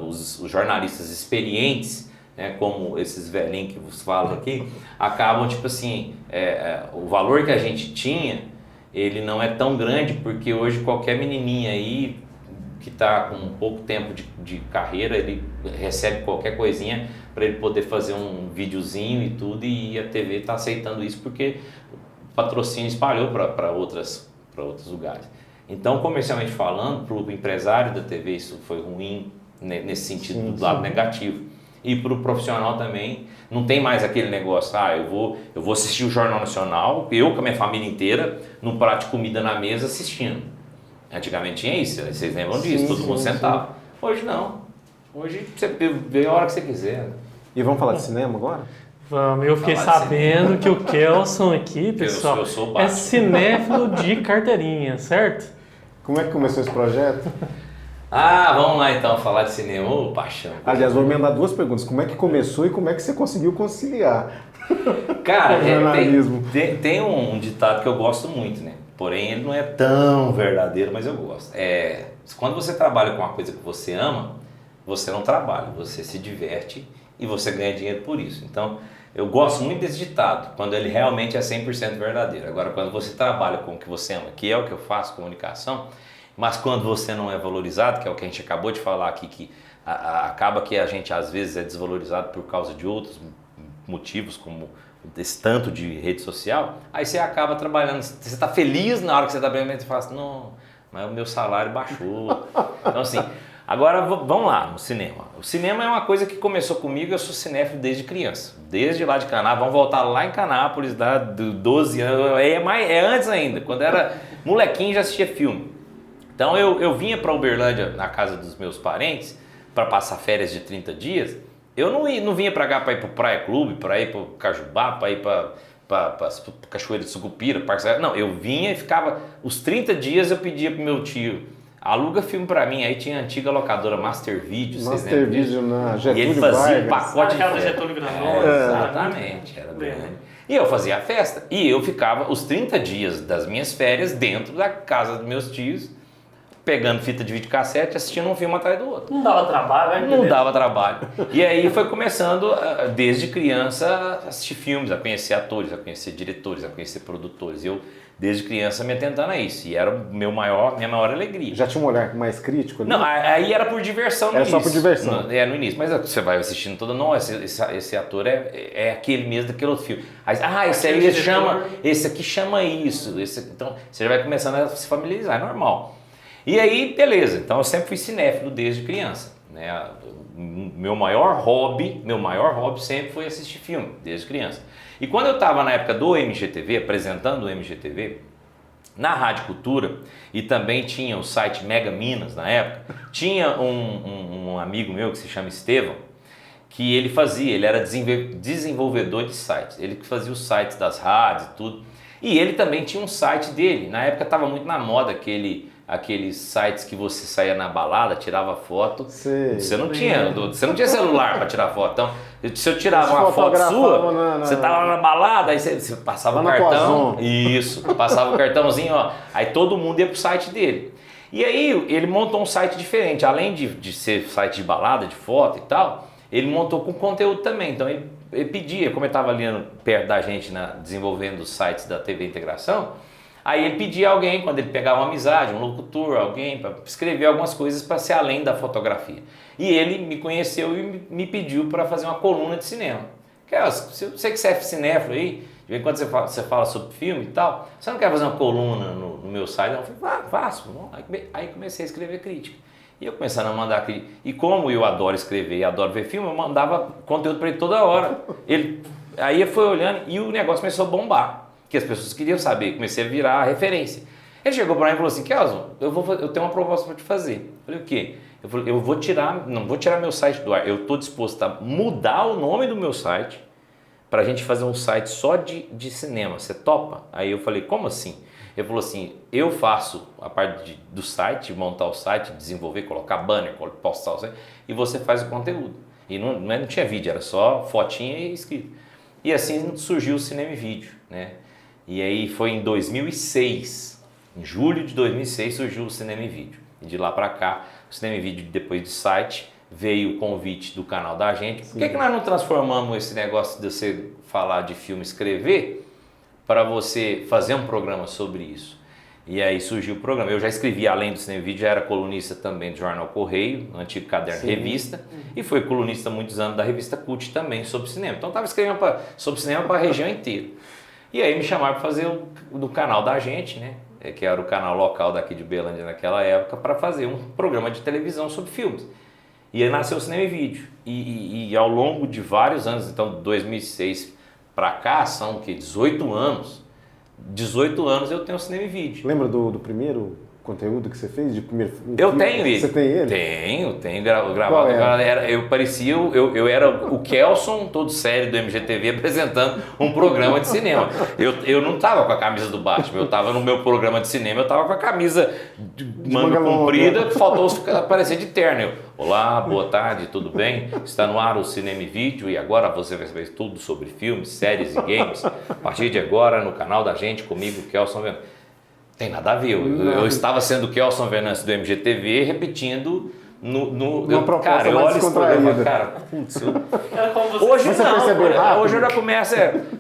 os jornalistas experientes, né, como esses velhinhos que vos falam aqui, acabam tipo assim, o valor que a gente tinha, ele não é tão grande, porque hoje qualquer menininha aí que está com pouco tempo de carreira, ele recebe qualquer coisinha para ele poder fazer um videozinho e tudo, e a TV está aceitando isso porque o patrocínio espalhou para outros lugares. Então, comercialmente falando, para o empresário da TV isso foi ruim, né, nesse sentido, do lado negativo. E para o profissional também, não tem mais aquele negócio, eu vou assistir o Jornal Nacional, eu com a minha família inteira, num prato de comida na mesa assistindo. Antigamente tinha isso, vocês lembram disso, todo mundo sentava. Hoje não. Hoje você vê a hora que você quiser. E vamos falar de cinema agora? Vamos, eu fiquei sabendo que o Kelson aqui, pessoal, é cinéfilo de carteirinha, certo? Como é que começou esse projeto? Vamos lá então falar de cinema, ô paixão. Aliás, vou emendar 2 perguntas. Como é que começou e como é que você conseguiu conciliar? Cara, tem um ditado que eu gosto muito, né? Porém, ele não é tão verdadeiro, mas eu gosto. Quando você trabalha com uma coisa que você ama, você não trabalha, você se diverte e você ganha dinheiro por isso. Então, eu gosto muito desse ditado, quando ele realmente é 100% verdadeiro. Agora, quando você trabalha com o que você ama, que é o que eu faço, comunicação, mas quando você não é valorizado, que é o que a gente acabou de falar aqui, que acaba que a gente às vezes é desvalorizado por causa de outros motivos, como esse tanto de rede social, aí você acaba trabalhando, você está feliz na hora que você está trabalhando, você fala assim, não, mas o meu salário baixou. Então assim, agora vamos lá no cinema. O cinema é uma coisa que começou comigo, eu sou cinéfilo desde criança, desde lá de Canápolis, vamos voltar lá em Canápolis, lá de 12 anos, é antes ainda, quando era molequinho já assistia filme. Então eu vinha para Uberlândia, na casa dos meus parentes, para passar férias de 30 dias. Eu não vinha para cá para ir para o Praia Clube, para ir para o Cajubá, para ir para Cachoeira de Sucupira, não, eu vinha e ficava, os 30 dias eu pedia pro meu tio, aluga filme para mim, aí tinha a antiga locadora Master Video, Master Video na Getúlio e ele fazia um Vargas. pacote de festa. Getúlio Vargas. Exatamente, era grande. E eu fazia a festa, e eu ficava os 30 dias das minhas férias dentro da casa dos meus tios, pegando fita de videocassete, assistindo um filme atrás do outro. Não dava trabalho, né? Não dava trabalho. E aí foi começando, desde criança, a assistir filmes, a conhecer atores, a conhecer diretores, a conhecer produtores. Eu, desde criança, me atentando a isso. E era minha maior alegria. Já tinha um olhar mais crítico ali? Não, aí era por diversão no início. Era só por diversão. No início. Mas você vai assistindo todo, não, esse ator é aquele mesmo daquele outro filme. Aí, esse aqui chama isso. Então, você já vai começando a se familiarizar, é normal. E aí, beleza. Então, eu sempre fui cinéfilo desde criança. Né? Meu maior hobby sempre foi assistir filme, desde criança. E quando eu estava na época do MGTV, apresentando o MGTV, na Rádio Cultura, e também tinha o site Mega Minas na época, tinha um amigo meu que se chama Estevão, que ele era desenvolvedor de sites, ele que fazia os sites das rádios e tudo, e ele também tinha um site dele. Na época estava muito na moda aqueles sites que você saía na balada, tirava foto. Você não tinha celular para tirar foto. Então, se eu tirava uma foto sua, você tava lá na balada, aí você passava o cartão. Isso, passava o cartãozinho, ó. Aí todo mundo ia pro site dele. E aí ele montou um site diferente, além de ser site de balada, de foto e tal, ele montou com conteúdo também. Então ele pedia, como ele estava ali perto da gente, desenvolvendo os sites da TV Integração, aí ele pedia alguém, quando ele pegava uma amizade, um locutor, alguém, para escrever algumas coisas para ser além da fotografia. E ele me conheceu e me pediu para fazer uma coluna de cinema. Eu sei que você é cinéfilo aí, de vez em quando você fala sobre filme e tal, você não quer fazer uma coluna no meu site? Eu falei, faço. Aí comecei a escrever crítica. E eu começando a mandar crítica. E como eu adoro escrever e adoro ver filme, eu mandava conteúdo para ele toda hora. Aí ele foi olhando e o negócio começou a bombar. Que as pessoas queriam saber, comecei a virar referência. Ele chegou para mim e falou assim, Kelson, eu tenho uma proposta para te fazer. Eu falei, o quê? Eu falei, não vou tirar meu site do ar, eu estou disposto a mudar o nome do meu site para a gente fazer um site só de cinema, você topa? Aí eu falei, como assim? Ele falou assim, eu faço a parte do site, montar o site, desenvolver, colocar banner, postar o site, e você faz o conteúdo. E não tinha vídeo, era só fotinha e escrito. E assim surgiu o Cinema e Vídeo, né? E aí foi em 2006, em julho de 2006 surgiu o Cinema e Vídeo. E de lá para cá, o Cinema e Vídeo, depois do site, veio o convite do canal da gente. Por que nós não transformamos esse negócio de você falar de filme, escrever, para você fazer um programa sobre isso? E aí surgiu o programa. Eu já escrevi, além do Cinema e Vídeo, já era colunista também do Jornal Correio, no antigo Caderno Revista, e foi colunista há muitos anos da revista Cult também, sobre cinema. Então estava escrevendo sobre cinema para a região inteira. E aí me chamaram para fazer do canal da gente, né? Que era o canal local daqui de Belândia naquela época, para fazer um programa de televisão sobre filmes. E aí nasceu o Cinema e Vídeo. E ao longo de vários anos, então 2006 para cá, são 18 anos. 18 anos eu tenho o Cinema e Vídeo. Lembra do primeiro conteúdo que você fez? Eu tenho ele. Você tem ele? Tenho gravado. Eu era o Kelson, todo sério do MGTV, apresentando um programa de cinema. Eu não estava com a camisa do Batman, eu estava no meu programa de cinema, eu estava com a camisa de manga comprida, faltou aparecer de terno. Olá, boa tarde, tudo bem? Está no ar o Cinema e Vídeo e agora você vai saber tudo sobre filmes, séries e games. A partir de agora, no canal da gente, comigo, Kelson Venâncio. Tem nada a ver, eu estava sendo o Kelson Venâncio do MGTV repetindo cara, eu olho esse programa, cara, putz, hoje eu já começo,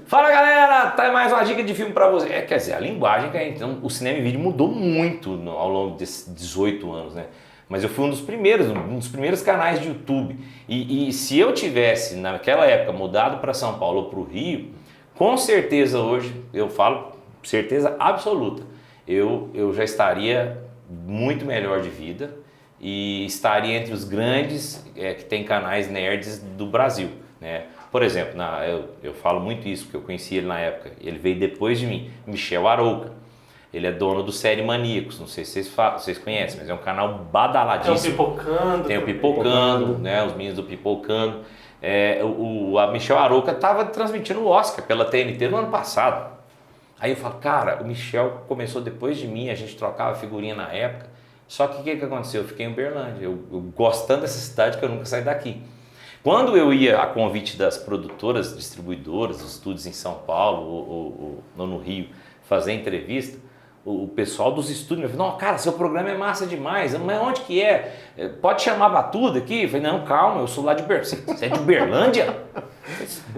fala galera, tá mais uma dica de filme pra você. Quer dizer, a linguagem, então, o Cinema e Vídeo mudou muito ao longo desses 18 anos, né? Mas eu fui um dos primeiros canais de YouTube. E se eu tivesse, naquela época, mudado para São Paulo ou para o Rio, com certeza hoje, eu falo, certeza absoluta, eu já estaria muito melhor de vida e estaria entre os grandes que tem canais nerds do Brasil, né? Por exemplo, eu falo muito isso, porque eu conheci ele na época, ele veio depois de mim, Michel Arouca. Ele é dono do Série Maníacos, não sei se vocês conhecem, mas é um canal badaladíssimo. Tem o Pipocando, né? Os meninos do Pipocando. A Michel Arouca estava transmitindo o Oscar pela TNT no ano passado. Aí eu falo, cara, o Michel começou depois de mim, a gente trocava figurinha na época. Só que o que aconteceu? Eu fiquei em Uberlândia. Eu gosto tanto dessa cidade que eu nunca saí daqui. Quando eu ia a convite das produtoras, distribuidoras, os estúdios em São Paulo ou no Rio, fazer entrevista, o pessoal dos estúdios me falou, não, cara, seu programa é massa demais, mas onde que é? Pode chamar Batuda aqui? Eu falei, não, calma, eu sou lá de Berlândia. Você é de Berlândia?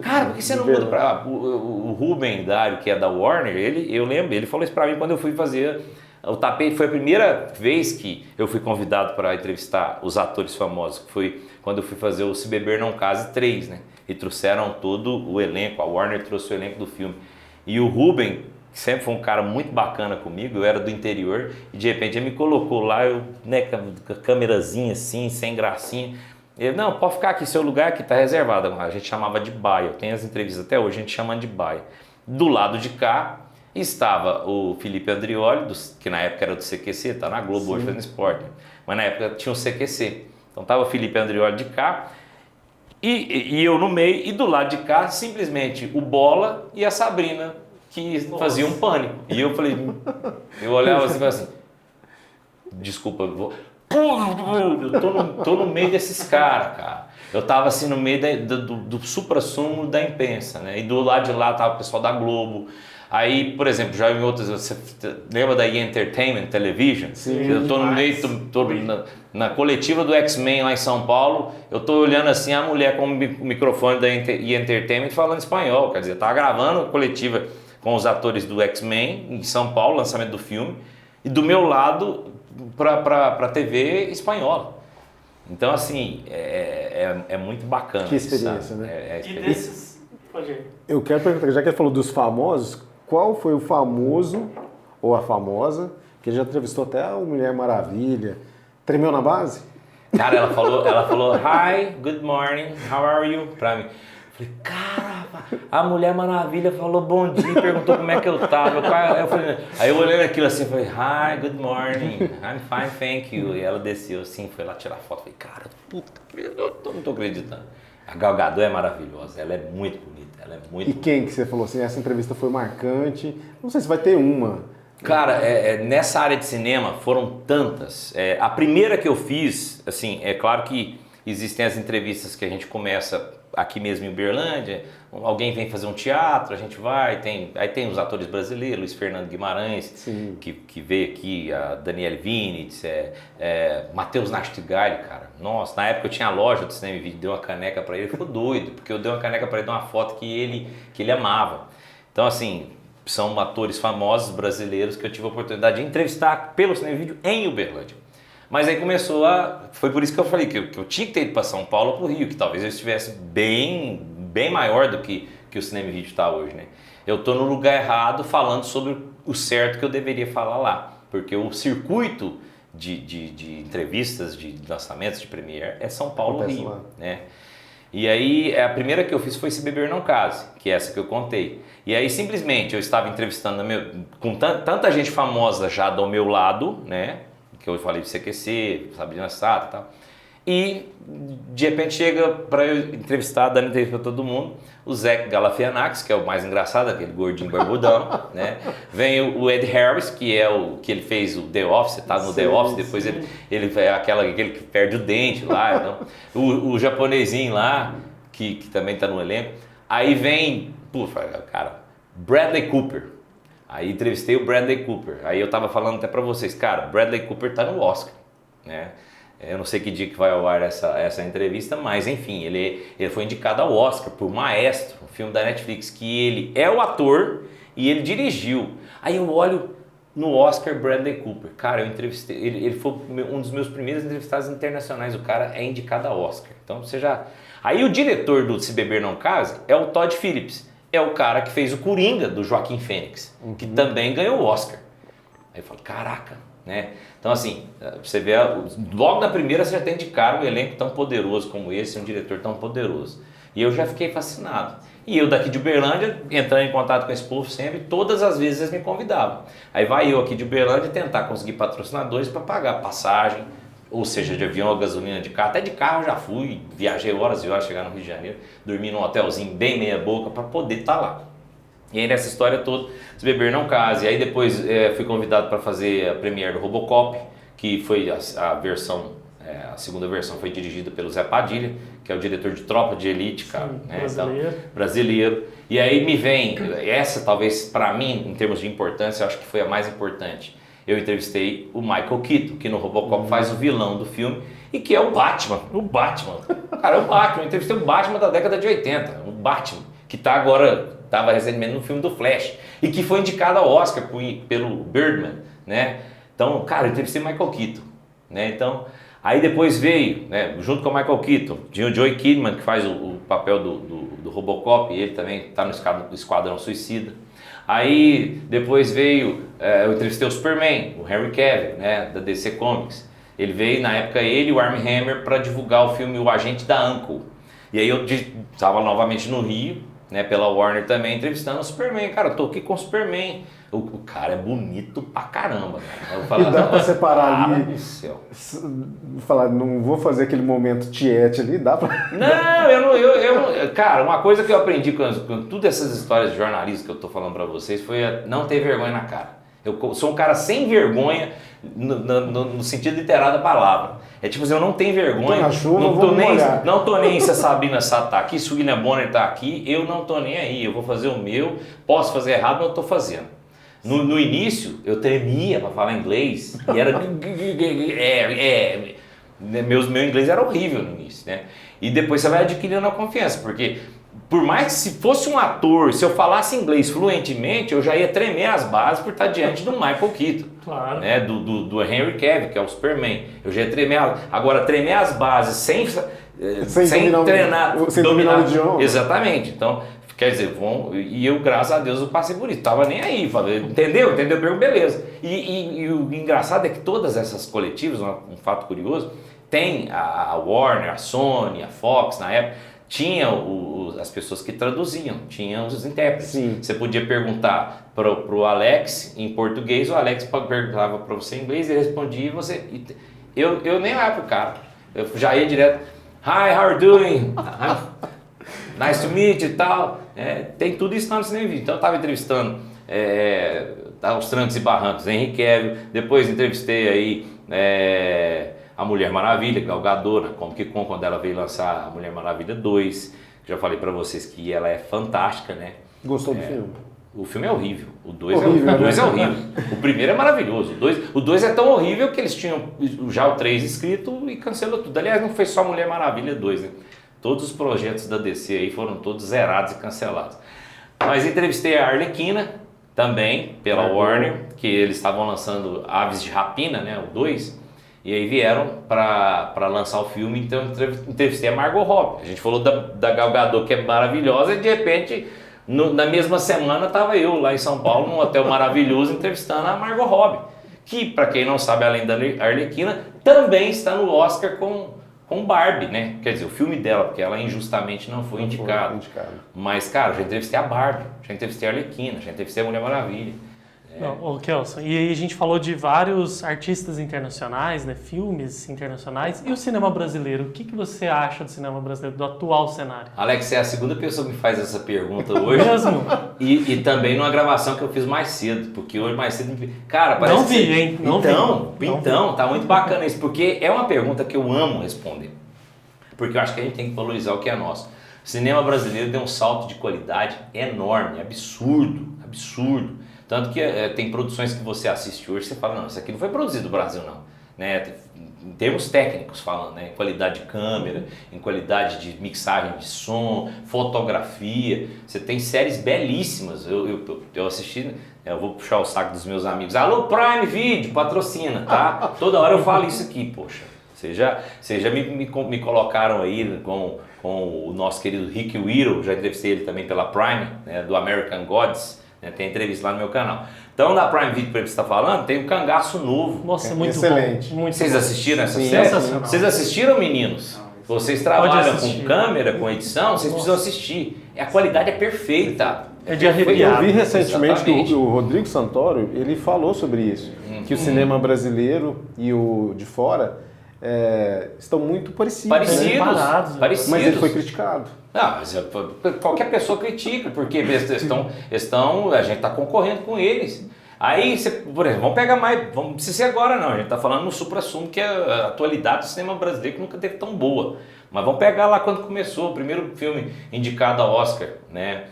Cara, por que você não muda pra... O Rubem Dário, que é da Warner, eu lembro, ele falou isso pra mim quando eu fui fazer o tapete. Foi a primeira vez que eu fui convidado para entrevistar os atores famosos, que foi quando eu fui fazer o Se Beber Não Case 3, né? E trouxeram todo o elenco, a Warner trouxe o elenco do filme. E o Rubem, que sempre foi um cara muito bacana comigo, eu era do interior, e de repente ele me colocou lá, eu, né, com a câmerazinha assim, sem gracinha. Ele, não, pode ficar aqui, seu lugar aqui tá reservado. A gente chamava de baia, eu tenho as entrevistas até hoje, a gente chama de baia. Do lado de cá estava o Felipe Andrioli, que na época era do CQC, tá na Globo hoje fazendo esporte, mas na época tinha o CQC. Então tava o Felipe Andrioli de cá, e eu no meio, e do lado de cá simplesmente o Bola e a Sabrina, que fazia um Pânico. E eu falei, eu olhava assim e falava assim, desculpa, eu vou... Eu tô no meio desses caras, cara. Eu tava assim no meio do supra-sumo da imprensa, né? E do lado de lá tava o pessoal da Globo. Aí, por exemplo, já em outras, você lembra da E! Entertainment Television? Sim, eu tô no meio, tô na coletiva do X-Men lá em São Paulo, eu tô olhando assim a mulher com o microfone da E! Entertainment falando espanhol, quer dizer, tava gravando a coletiva com os atores do X-Men em São Paulo, lançamento do filme, e do meu lado para TV espanhola. Então, assim, é muito bacana. Que experiência, sabe? né? E desses... Pode ir. Eu quero perguntar, já que ele falou dos famosos, qual foi o famoso ou a famosa, que ele já entrevistou até a Mulher Maravilha, tremeu na base? Cara, ela falou, hi, good morning, how are you? Pra mim. Falei, cara, a Mulher Maravilha falou bom dia, perguntou como é que eu tava. Aí eu olhei aquilo assim, falei, hi, good morning, I'm fine, thank you. E ela desceu assim, foi lá tirar foto. Falei, cara, puta, eu não tô acreditando. A Gal Gadot é maravilhosa, ela é muito bonita, ela é muito... E quem que você falou assim, essa entrevista foi marcante? Não sei se vai ter uma. Cara, nessa área de cinema foram tantas. A primeira que eu fiz, assim, é claro que existem as entrevistas que a gente começa aqui mesmo em Uberlândia, alguém vem fazer um teatro, a gente vai, aí tem os atores brasileiros, Luiz Fernando Guimarães, que veio aqui, a Daniele Vinitz, Matheus Nastigali, cara. Nossa, na época eu tinha a loja do cinema e vídeo, dei uma caneca pra ele, ele ficou doido, porque eu dei uma caneca pra ele de uma foto que ele amava. Então, assim, são atores famosos brasileiros que eu tive a oportunidade de entrevistar pelo cinema e vídeo em Uberlândia. Mas aí começou foi por isso que eu falei que eu tinha que ter ido para São Paulo ou para o Rio, que talvez eu estivesse bem maior do que o cinema e vídeo está hoje, né? Eu estou no lugar errado falando sobre o certo que eu deveria falar lá, porque o circuito de entrevistas, de lançamentos, de premiere é São Paulo ou Rio, né? E aí a primeira que eu fiz foi Se Beber Não Case, que é essa que eu contei. E aí simplesmente eu estava entrevistando com tanta gente famosa já do meu lado, né? Que eu falei de CQC, Sabrina Sato e tal. E de repente chega para eu entrevistar, dando entrevista para todo mundo, o Zach Galifianakis, que é o mais engraçado, aquele gordinho barbudão, né? Vem o Ed Harris, que é que ele fez o The Office, tá no The Office, depois ele é aquele que perde o dente lá, então, o japonesinho lá, que também tá no elenco. Aí vem, cara, Bradley Cooper. Aí entrevistei o Bradley Cooper. Aí eu tava falando até pra vocês, cara, Bradley Cooper tá no Oscar, né? Eu não sei que dia que vai ao ar essa entrevista, mas enfim, ele foi indicado ao Oscar por Maestro, um filme da Netflix, que ele é o ator e ele dirigiu. Aí eu olho no Oscar Bradley Cooper. Cara, eu entrevistei, ele foi um dos meus primeiros entrevistados internacionais, o cara é indicado ao Oscar. Então você já... Aí o diretor do Se Beber Não Case é o Todd Phillips. É o cara que fez o Coringa, do Joaquim Fênix, que também ganhou o Oscar. Aí eu falo, caraca, né? Então assim, você vê, logo na primeira você já tem de cara um elenco tão poderoso como esse, um diretor tão poderoso. E eu já fiquei fascinado. E eu daqui de Uberlândia, entrando em contato com esse povo sempre, todas as vezes eles me convidavam. Aí vai eu aqui de Uberlândia tentar conseguir patrocinadores para pagar passagem, ou seja, de avião, gasolina, de carro. Até de carro eu já fui, viajei horas e horas, chegar no Rio de Janeiro, dormi num hotelzinho bem meia boca para poder estar lá. E aí nessa história toda, Se Beber Não Case. Aí depois fui convidado para fazer a premiere do Robocop, que foi a versão A segunda versão foi dirigida pelo Zé Padilha, que é o diretor de Tropa de Elite, cara. Sim, né? brasileiro. Então, brasileiro. E aí me vem, essa talvez para mim, em termos de importância, eu acho que foi a mais importante. Eu entrevistei o Michael Keaton, que no Robocop faz o vilão do filme, e que é o Batman. O Batman. Cara, é o Batman. Eu entrevistei o Batman da década de 80. O Batman, que tá agora, estava recentemente no filme do Flash, e que foi indicado ao Oscar pelo Birdman, né? Então, cara, eu entrevistei o Michael Keaton, né? Então, aí depois veio, né, junto com o Michael Keaton, tinha o Joey Kidman, que faz o papel do Robocop, e ele também está no Esquadrão Suicida. Aí depois veio, eu entrevistei o Superman, o Henry Cavill, né, da DC Comics. Ele veio, na época, ele e o Armie Hammer para divulgar o filme O Agente da Uncle. E aí eu estava novamente no Rio, né, pela Warner também, entrevistando o Superman. Cara, eu tô aqui com o Superman. O cara é bonito pra caramba, cara. Eu E dá pra separar ali, do céu. falar, não vou fazer aquele momento tiete ali, dá pra... Não, eu não... Cara, uma coisa que eu aprendi com todas essas histórias de jornalismo que eu tô falando pra vocês foi não ter vergonha na cara. Eu sou um cara sem vergonha no sentido literal da palavra. É tipo assim, eu não tenho vergonha. Tô na chuva, não tô nem se a Sabina Sá tá aqui, se o William Bonner tá aqui, eu não tô nem aí. Eu vou fazer o meu, posso fazer errado, mas eu tô fazendo. No início, eu tremia para falar inglês e era... meu inglês era horrível no início, né? E depois você vai adquirindo a confiança, porque por mais que se fosse um ator, se eu falasse inglês fluentemente, eu já ia tremer as bases por estar diante do Michael Keaton, Claro. né? do Henry Cavill, que é o Superman. Eu já ia tremer, agora tremer as bases sem treinar, sem dominar o idioma. Exatamente, então... Quer dizer, e eu, graças a Deus, eu passei por isso. Tava nem aí, falei, entendeu? Beleza. E o engraçado é que todas essas coletivas, um fato curioso, tem a Warner, a Sony, a Fox, na época, tinha as pessoas que traduziam, tinha os intérpretes. Sim. Você podia perguntar pro Alex em português, o Alex perguntava para você em inglês, ele respondia e você... Eu nem olhava pro cara, eu já ia direto, Hi, how are you doing? Nice to meet you e tal. Tem tudo isso no cinema. Então eu estava entrevistando os trancos e barrancos, Henry Cavill. Depois entrevistei aí a Mulher Maravilha, Gal Gadot, na Comic Con, quando ela veio lançar a Mulher Maravilha 2. Já falei para vocês que ela é fantástica, né? Gostou do filme? O filme é horrível. O 2 Horrível, é né? horrível. O primeiro é maravilhoso. O 2 é tão horrível que eles tinham já o 3 escrito e cancelou tudo. Aliás, não foi só Mulher Maravilha 2, né? Todos os projetos da DC aí foram todos zerados e cancelados. Mas entrevistei a Arlequina também, pela Warner, que eles estavam lançando Aves de Rapina, né, o 2, e aí vieram para lançar o filme, então entrevistei a Margot Robbie. A gente falou da Gal Gadot, que é maravilhosa, e de repente, na mesma semana, estava eu lá em São Paulo, num hotel maravilhoso, entrevistando a Margot Robbie, que, para quem não sabe, além da Arlequina, também está no Oscar com Barbie, né? Quer dizer, o filme dela, porque ela injustamente não foi indicada. Mas, cara, já entrevistei a Barbie, já entrevistei a Arlequina, já entrevistei a Mulher Maravilha. Ô, Kelson, e aí a gente falou de vários artistas internacionais, né? Filmes internacionais. E o cinema brasileiro? O que você acha do cinema brasileiro, do atual cenário? Alex, você é a segunda pessoa que me faz essa pergunta hoje. Mesmo? E também numa gravação que eu fiz mais cedo, porque hoje mais cedo... Cara, parece não vi, hein? Então, tá muito bacana isso, porque é uma pergunta que eu amo responder. Porque eu acho que a gente tem que valorizar o que é nosso. O cinema brasileiro deu um salto de qualidade enorme, absurdo. Tanto que tem produções que você assiste hoje, você fala, não, isso aqui não foi produzido no Brasil, não. Né? Em termos técnicos falando, né? Em qualidade de câmera, em qualidade de mixagem de som, fotografia. Você tem séries belíssimas. Eu assisti, eu vou puxar o saco dos meus amigos. Alô, Prime Video, patrocina, tá? Toda hora eu falo isso aqui, poxa. Vocês já me colocaram aí com o nosso querido Rick Whittle, já entrevistei ele também pela Prime, né, do American Gods. Tem entrevista lá no meu canal. Então, na Prime Video, para você está falando, tem um Cangaço Novo. Nossa, muito excelente. Bom. Muito Vocês bom. assistiram essa Sim, série? sensacional. Vocês assistiram, meninos? Vocês trabalham assistir. com câmera, com edição, vocês precisam assistir. A qualidade é perfeita. É de arrepiar. Eu vi recentemente Exatamente. que o Rodrigo Santoro, ele falou sobre isso, que o cinema brasileiro e o de fora estão muito parecidos. parados, né? Parecidos. Mas ele foi criticado. Não, mas qualquer pessoa critica, porque a gente está concorrendo com eles. Aí, por exemplo, vamos pegar mais, não precisa ser agora não, a gente está falando no supra-sumo, que é a atualidade do cinema brasileiro que nunca teve tão boa. Mas vamos pegar lá quando começou, o primeiro filme indicado ao Oscar, né?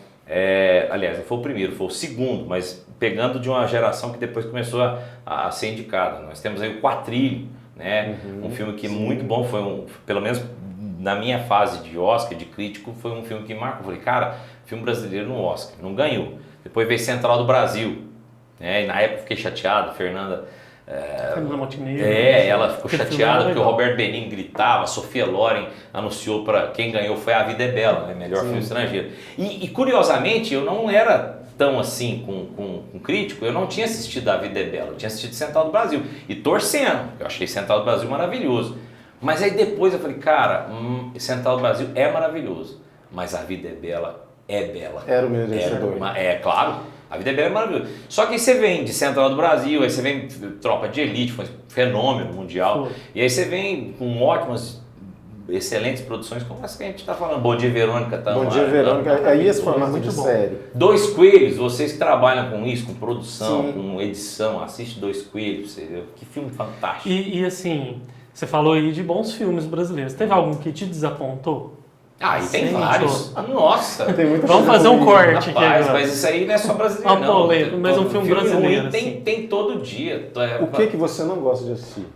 Aliás, não foi o primeiro, foi o segundo, mas pegando de uma geração que depois começou a ser indicada. Nós temos aí o Quatrilho, né? Um filme que é muito bom, foi pelo menos na minha fase de Oscar, de crítico, foi um filme que marcou. Eu falei, cara, filme brasileiro no Oscar, não ganhou. Depois veio Central do Brasil, né? E na época eu fiquei chateado, Fernanda Montenegro. Ela ficou chateada porque o Roberto Benigni gritava, a Sofia Loren anunciou para quem ganhou foi A Vida é Bela, né? Melhor filme estrangeiro. E curiosamente eu não era tão assim com crítico, eu não tinha assistido A Vida é Bela, eu tinha assistido Central do Brasil e torcendo, eu achei Central do Brasil maravilhoso. Mas aí depois eu falei, cara, Central do Brasil é maravilhoso, mas A Vida é Bela é bela. Era o meu vencedor. Claro. A Vida é Bela é maravilhosa. Só que aí você vem de Central do Brasil, aí você vem Tropa de Elite, foi um fenômeno mundial. E aí você vem com ótimas, excelentes produções, como essa que a gente está falando. Bom Dia Verônica. Bom Dia Verônica, aí esse formato de série. Dois Coelhos, vocês que trabalham com isso, com produção, com edição, assiste Dois Coelhos, você vê. Que filme fantástico. E assim, você falou aí de bons filmes brasileiros. Teve algum que te desapontou? E tem vários. Nossa! Tem muita Vamos fazer um corte aqui agora. Mas isso aí não é só brasileiro, não. Polêmica, mas um filme brasileiro. Tem todo dia. O que você não gosta de assistir?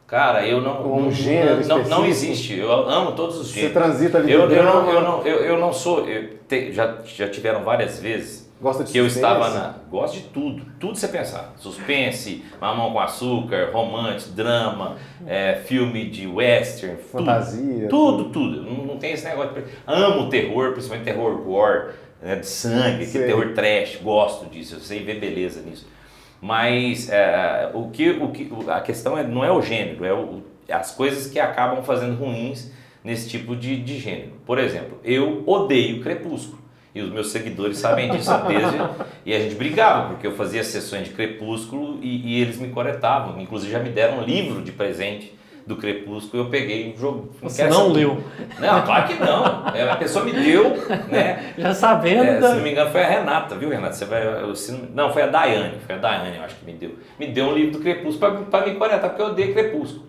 Cara, eu não... Um gênero específico? Não existe. Eu amo todos os gêneros. Você transita ali eu não sou... Já tiveram várias vezes Gosta de que eu suspense? estava Gosto de tudo. Tudo você pensar. Suspense, Mamão com Açúcar, romance, drama, filme de western. Fantasia. Tudo. Não tem esse negócio. Amo terror, principalmente terror gore, né, de sangue, que terror trash. Gosto disso. Eu sei ver beleza nisso. Mas a questão não é o gênero, as coisas que acabam fazendo ruins nesse tipo de gênero. Por exemplo, eu odeio Crepúsculo. E os meus seguidores sabem disso desde... E a gente brigava, porque eu fazia sessões de Crepúsculo e eles me coretavam. Inclusive já me deram um livro de presente do Crepúsculo e eu peguei o jogo. Você não leu? Não, claro que não. A pessoa me deu, né? Já sabendo. Se não me engano foi a Renata, viu, Renata? Não, foi a Daiane, eu acho que me deu. Me deu um livro do Crepúsculo para me coretar, porque eu odeio Crepúsculo.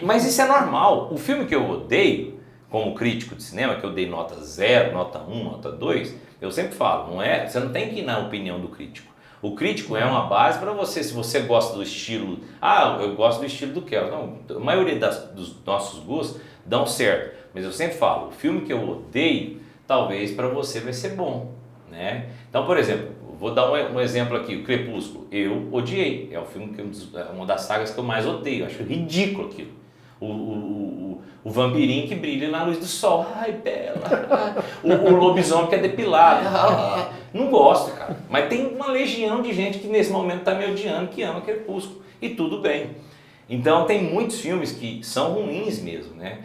Mas isso é normal. O filme que eu odeio, como crítico de cinema, que eu dei nota 0, nota 1, nota 2, eu sempre falo, você não tem que ir na opinião do crítico. O crítico é uma base para você, se você gosta do estilo, eu gosto do estilo do Kelvin. Não, a maioria dos nossos gostos dão certo, mas eu sempre falo, o filme que eu odeio, talvez para você vai ser bom, né? Então, por exemplo, vou dar um exemplo aqui, o Crepúsculo, eu odiei, é o filme uma das sagas que eu mais odeio, acho ridículo aquilo. O vampirinho que brilha na luz do sol. Ai, bela. O lobisomem que é depilado. Não gosto, cara. Mas tem uma legião de gente que nesse momento está me odiando, que ama Crepúsculo. E tudo bem. Então tem muitos filmes que são ruins mesmo, né?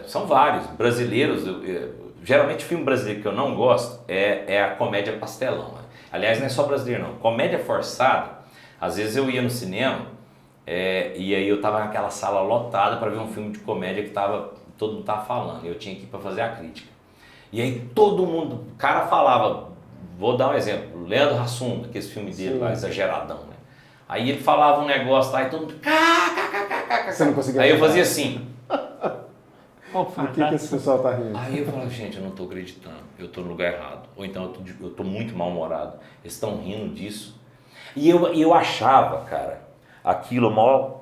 São vários. Brasileiros, geralmente filme brasileiro que eu não gosto é a comédia pastelão. Né? Aliás, não é só brasileiro não. Comédia forçada, às vezes eu ia no cinema... e aí eu tava naquela sala lotada para ver um filme de comédia que todo mundo tava falando, eu tinha que ir para fazer a crítica. E aí todo mundo, o cara falava, vou dar um exemplo, Leandro Hassum, aquele filme dele lá, exageradão, né? Aí ele falava um negócio lá e todo mundo, Você não conseguia aí eu fazia assim. Por que esse pessoal tá rindo? Aí eu falava, gente, eu não tô acreditando, eu tô no lugar errado, ou então eu tô muito mal-humorado, eles estão rindo disso. E eu achava, cara, aquilo maior...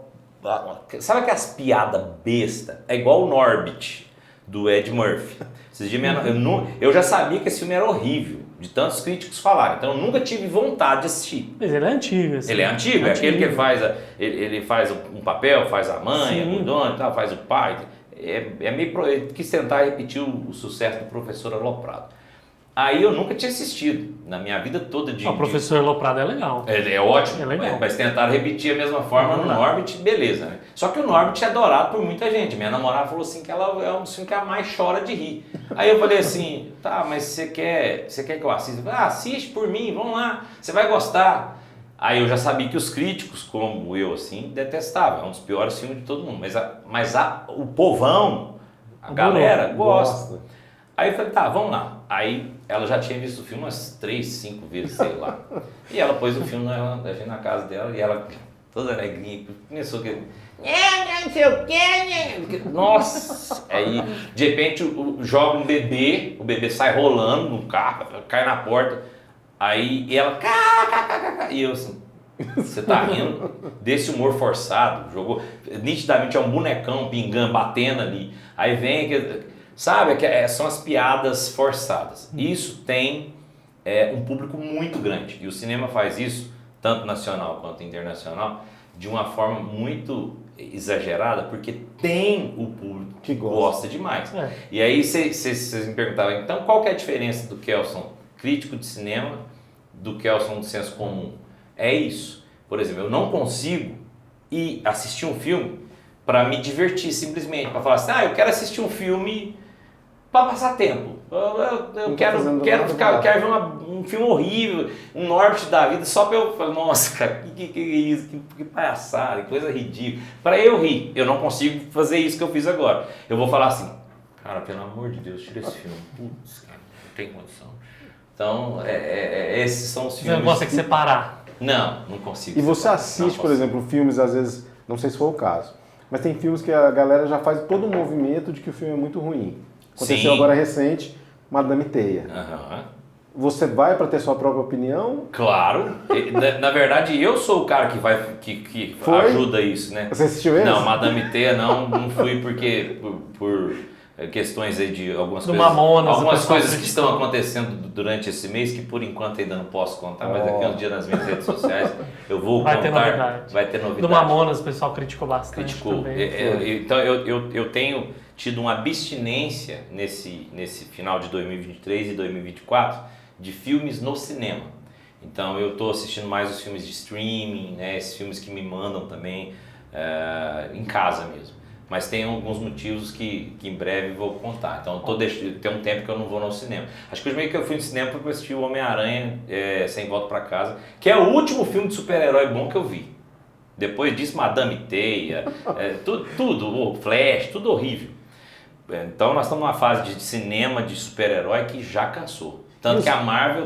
Sabe aquelas piadas besta? É igual o Norbit, do Ed Murphy. Esses dias eu já sabia que esse filme era horrível, de tantos críticos falarem. Então eu nunca tive vontade de assistir. Mas ele é antigo. Assim. Ele é antigo, é aquele que ele faz um papel, faz a mãe, o dono, faz o pai. Ele quis tentar repetir o sucesso do Professor Aloprado. Aí eu nunca tinha assistido, na minha vida toda O Professor Aloprado é legal. É ótimo, é legal. Mas tentaram repetir a mesma forma no Norbit, beleza, né? Só que o Norbit é adorado por muita gente. Minha namorada falou assim que ela é um dos filmes que ela mais chora de rir. Aí eu falei assim, tá, mas você quer que eu assista? Eu falei, assiste por mim, vamos lá, você vai gostar. Aí eu já sabia que os críticos, como eu, assim, detestavam. É um dos piores filmes de todo mundo. Mas o povão, a galera gosta. Aí eu falei, tá, vamos lá. Aí ela já tinha visto o filme umas 3, 5 vezes, sei lá. E ela pôs o filme na casa dela e ela, toda alegrinha, começou a não sei o quê. Nossa! Aí, de repente, joga um bebê, o bebê sai rolando no carro, cai na porta. Aí ela, e eu assim, você tá rindo desse humor forçado? Jogou, nitidamente é um bonecão pingando, batendo ali. Aí vem, sabe, são as piadas forçadas. Isso tem um público muito grande. E o cinema faz isso, tanto nacional quanto internacional, de uma forma muito exagerada, porque tem o público que gosta demais. E aí vocês me perguntavam, então qual que é a diferença do Kelson crítico de cinema do Kelson do senso comum? É isso. Por exemplo, eu não consigo ir assistir um filme para me divertir simplesmente, para falar assim, eu quero assistir um filme para passar tempo. Eu quero ver um filme horrível, um Norbit da vida, só para eu falar, nossa, cara, que é isso? Que palhaçada, que coisa ridícula. Para eu rir, eu não consigo fazer isso que eu fiz agora. Eu vou falar assim, cara, pelo amor de Deus, tira esse filme. Putz, cara, não tem condição. Então, esses são os filmes... Você não consegue separar? Não consigo. E você assiste, por exemplo, filmes, às vezes, não sei se foi o caso, mas tem filmes que a galera já faz todo um movimento de que o filme é muito ruim. Aconteceu agora recente, Madame Teia. Você vai para ter sua própria opinião? Claro. Na verdade, eu sou o cara que ajuda isso, né? Você assistiu esse? Não, Madame Teia não fui porque por questões aí de algumas coisas que estão acontecendo durante esse mês que por enquanto ainda não posso contar, mas daqui uns dias nas minhas redes sociais eu vou contar. Vai ter novidade. Do Mamonas o pessoal criticou bastante. Também. Então eu tenho tido uma abstinência nesse final de 2023 e 2024 de filmes no cinema. Então eu estou assistindo mais os filmes de streaming, né, esses filmes que me mandam também em casa mesmo. Mas tem alguns motivos que em breve vou contar. Então tem um tempo que eu não vou no cinema. Acho que o meio que eu fui no cinema foi para assistir o Homem-Aranha Sem Volta para Casa, que é o último filme de super-herói bom que eu vi. Depois disso, Madame Teia, tudo, o Flash, tudo horrível. Então nós estamos numa fase de cinema de super-herói que já cansou. Tanto que a Marvel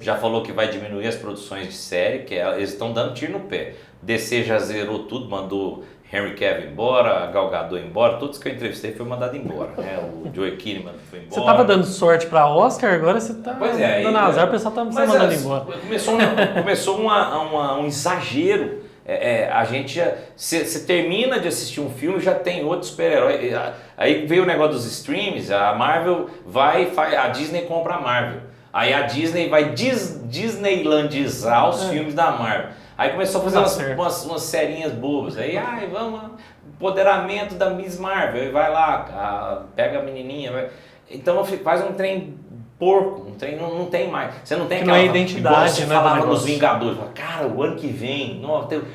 já falou que vai diminuir as produções de série, que eles estão dando tiro no pé. DC já zerou tudo, mandou Henry Cavill embora, a Gal Gadot embora, todos que eu entrevistei foi mandado embora, né? O Joey Kinnaman foi embora. Você estava dando sorte para Oscar, agora você está dando azar, o pessoal está mandando embora. Começou um exagero. A gente você termina de assistir um filme, já tem outro super-herói. Aí veio o negócio dos streams, a Marvel a Disney compra a Marvel. Aí a Disney vai Disneylandizar os filmes da Marvel. Aí começou a fazer umas serinhas bobas. Aí, vamos, empoderamento da Miss Marvel. Aí vai lá, pega a menininha. Então faz um trem porco, um trem não tem mais. Você não tem aquela identidade, você né? Falava nos Vingadores. Cara, o ano que vem,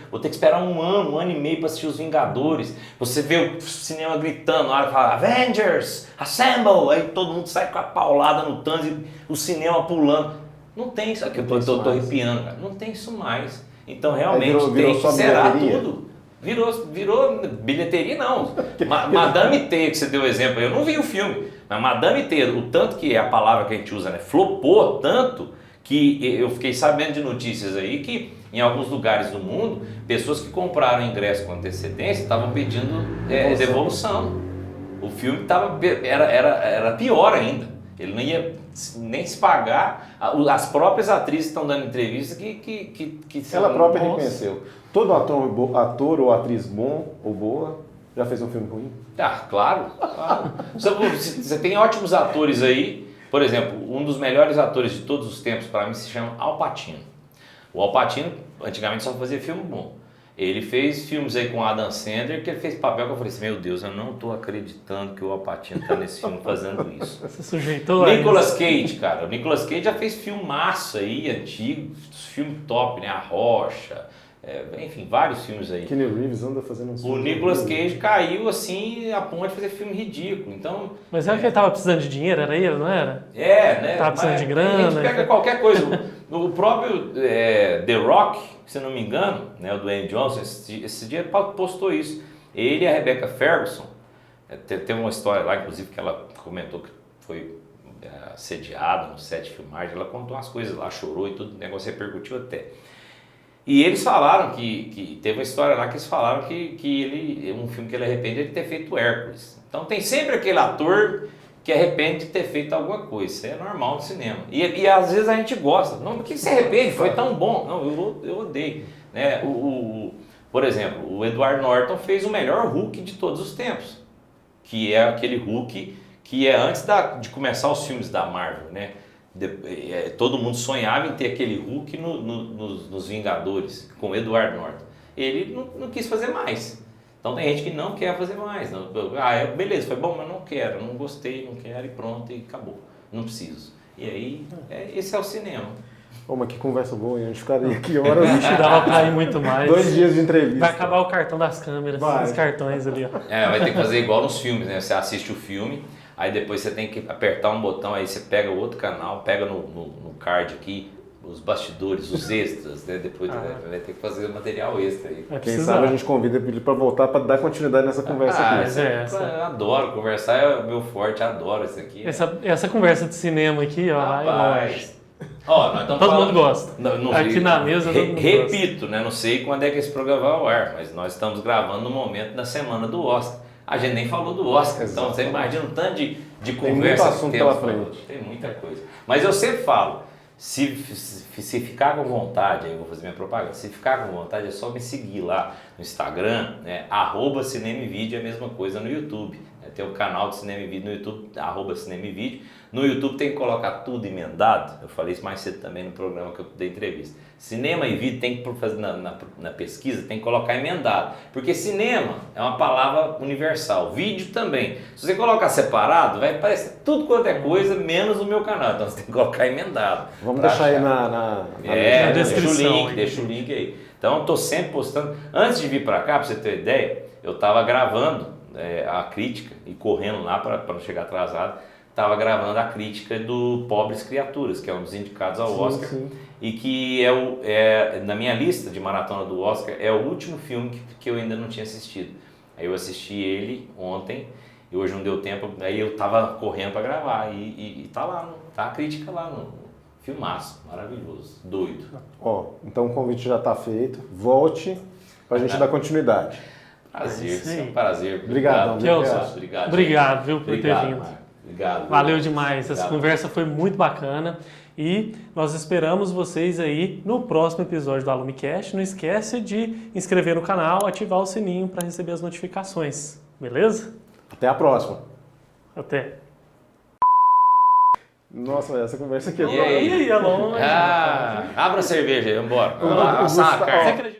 vou ter que esperar um ano e meio para assistir os Vingadores. Você vê o cinema gritando, a hora fala Avengers, Assemble! Aí todo mundo sai com a paulada no Thanos e o cinema pulando. Não tem isso aqui, eu tô arrepiando, cara. Não tem isso mais. Então realmente tem que zerar tudo. Virou bilheteria não. Madame Teia, que você deu exemplo, eu não vi o filme, mas Madame Teia, o tanto que é a palavra que a gente usa, né, flopou tanto que eu fiquei sabendo de notícias aí que em alguns lugares do mundo, pessoas que compraram ingresso com antecedência estavam pedindo devolução. O filme era pior ainda. Ele não ia nem se pagar. As próprias atrizes estão dando entrevista que ela própria reconheceu. Todo ator ou atriz bom ou boa já fez um filme ruim? Claro. Você tem ótimos atores aí. Por exemplo, um dos melhores atores de todos os tempos para mim se chama Al Pacino. O Al Pacino antigamente só fazia filme bom. Ele fez filmes aí com Adam Sandler, que ele fez papel que eu falei assim, meu Deus, eu não tô acreditando que o Al Pacino tá nesse filme fazendo isso. Você sujeitou Nicolas Cage, cara. O Nicolas Cage já fez filmaço aí, antigo, filme top, né? A Rocha, enfim, vários filmes aí. Kenny Reeves anda fazendo uns filmes. O Nicolas Cage caiu assim a ponto de fazer filme ridículo. Então, mas era que ele tava precisando de dinheiro, era ele, não era? Né? Tava precisando de grana. A gente pega qualquer coisa. O próprio The Rock, se não me engano, né, o Dwayne Johnson, esse dia postou isso. Ele e a Rebecca Ferguson, teve uma história lá, inclusive, que ela comentou que foi assediado no set de filmagem, ela contou umas coisas lá, chorou e tudo, o negócio repercutiu até. E eles falaram que teve uma história lá que eles falaram que ele, um filme que ele arrepende é de ter feito Hércules. Então tem sempre aquele ator que arrepende de ter feito alguma coisa, isso é normal no cinema. E às vezes a gente gosta, não, por que você arrepende? Foi tão bom. Não, eu odeio. Né? Por exemplo, o Edward Norton fez o melhor Hulk de todos os tempos, que é aquele Hulk que é antes de começar os filmes da Marvel, né? Todo mundo sonhava em ter aquele Hulk nos Vingadores, com o Edward Norton. Ele não quis fazer mais. Então tem gente que não quer fazer mais. Não, beleza, foi bom, mas não quero, não gostei, não quero e pronto, e acabou. Não preciso. E aí, esse é o cinema. Pô, mas que conversa boa, a gente ficaria aqui horas. Ixi, dava pra ir muito mais. 2 dias de entrevista. Vai acabar o cartão das câmeras, os cartões ali, ó. Vai ter que fazer igual nos filmes, né? Você assiste o filme, aí depois você tem que apertar um botão, aí você pega o outro canal, pega no card aqui, os bastidores, os extras, né? Depois vai ter que fazer material extra aí. Quem sabe a gente convida ele para voltar para dar continuidade nessa conversa aqui. Eu adoro conversar, é meu forte, adoro isso aqui. Essa conversa de cinema aqui, ó, rapaz, nós estamos todo mundo gosta. Aqui na mesa todo mundo repito, né? Não sei quando é que esse programa vai ao ar, mas nós estamos gravando no momento da semana do Oscar. A gente nem falou do Oscar, então você imagina um tanto de conversa que temos frente. Tem muita coisa. Mas eu sempre falo, se ficar com vontade, aí eu vou fazer minha propaganda, se ficar com vontade é só me seguir lá no Instagram, né? @Cinema e Vídeo é a mesma coisa no YouTube. Tem o canal de Cinema e Vídeo no YouTube, @Cinema e Vídeo. No YouTube tem que colocar tudo emendado. Eu falei isso mais cedo também no programa que eu dei entrevista. Cinema e vídeo tem que fazer na pesquisa, tem que colocar emendado. Porque cinema é uma palavra universal, vídeo também. Se você colocar separado, vai aparecer tudo quanto é coisa, menos o meu canal. Então você tem que colocar emendado. Vamos deixar aí na descrição. Deixa o link aí. Então eu estou sempre postando. Antes de vir para cá, para você ter ideia, eu estava gravando a crítica e correndo lá para não chegar atrasado. Estava gravando a crítica do Pobres Criaturas, que é um dos indicados ao Oscar. Sim. E que na minha lista de maratona do Oscar, é o último filme que eu ainda não tinha assistido. Aí eu assisti ele ontem, e hoje não deu tempo, aí eu estava correndo para gravar, e tá lá, tá a crítica lá no filmaço, maravilhoso, doido. Então o convite já está feito, volte para a gente dar continuidade. Prazer, é um prazer. Obrigado. Obrigado, viu, por ter vindo. Obrigado. Valeu demais, essa conversa foi muito bacana e nós esperamos vocês aí no próximo episódio do AlumiCast. Não esquece de inscrever no canal, ativar o sininho para receber as notificações, beleza? Até a próxima. Até. Nossa, essa conversa aqui é longe. Abra a cerveja aí, vamos embora. Vamos lá, assar a carne.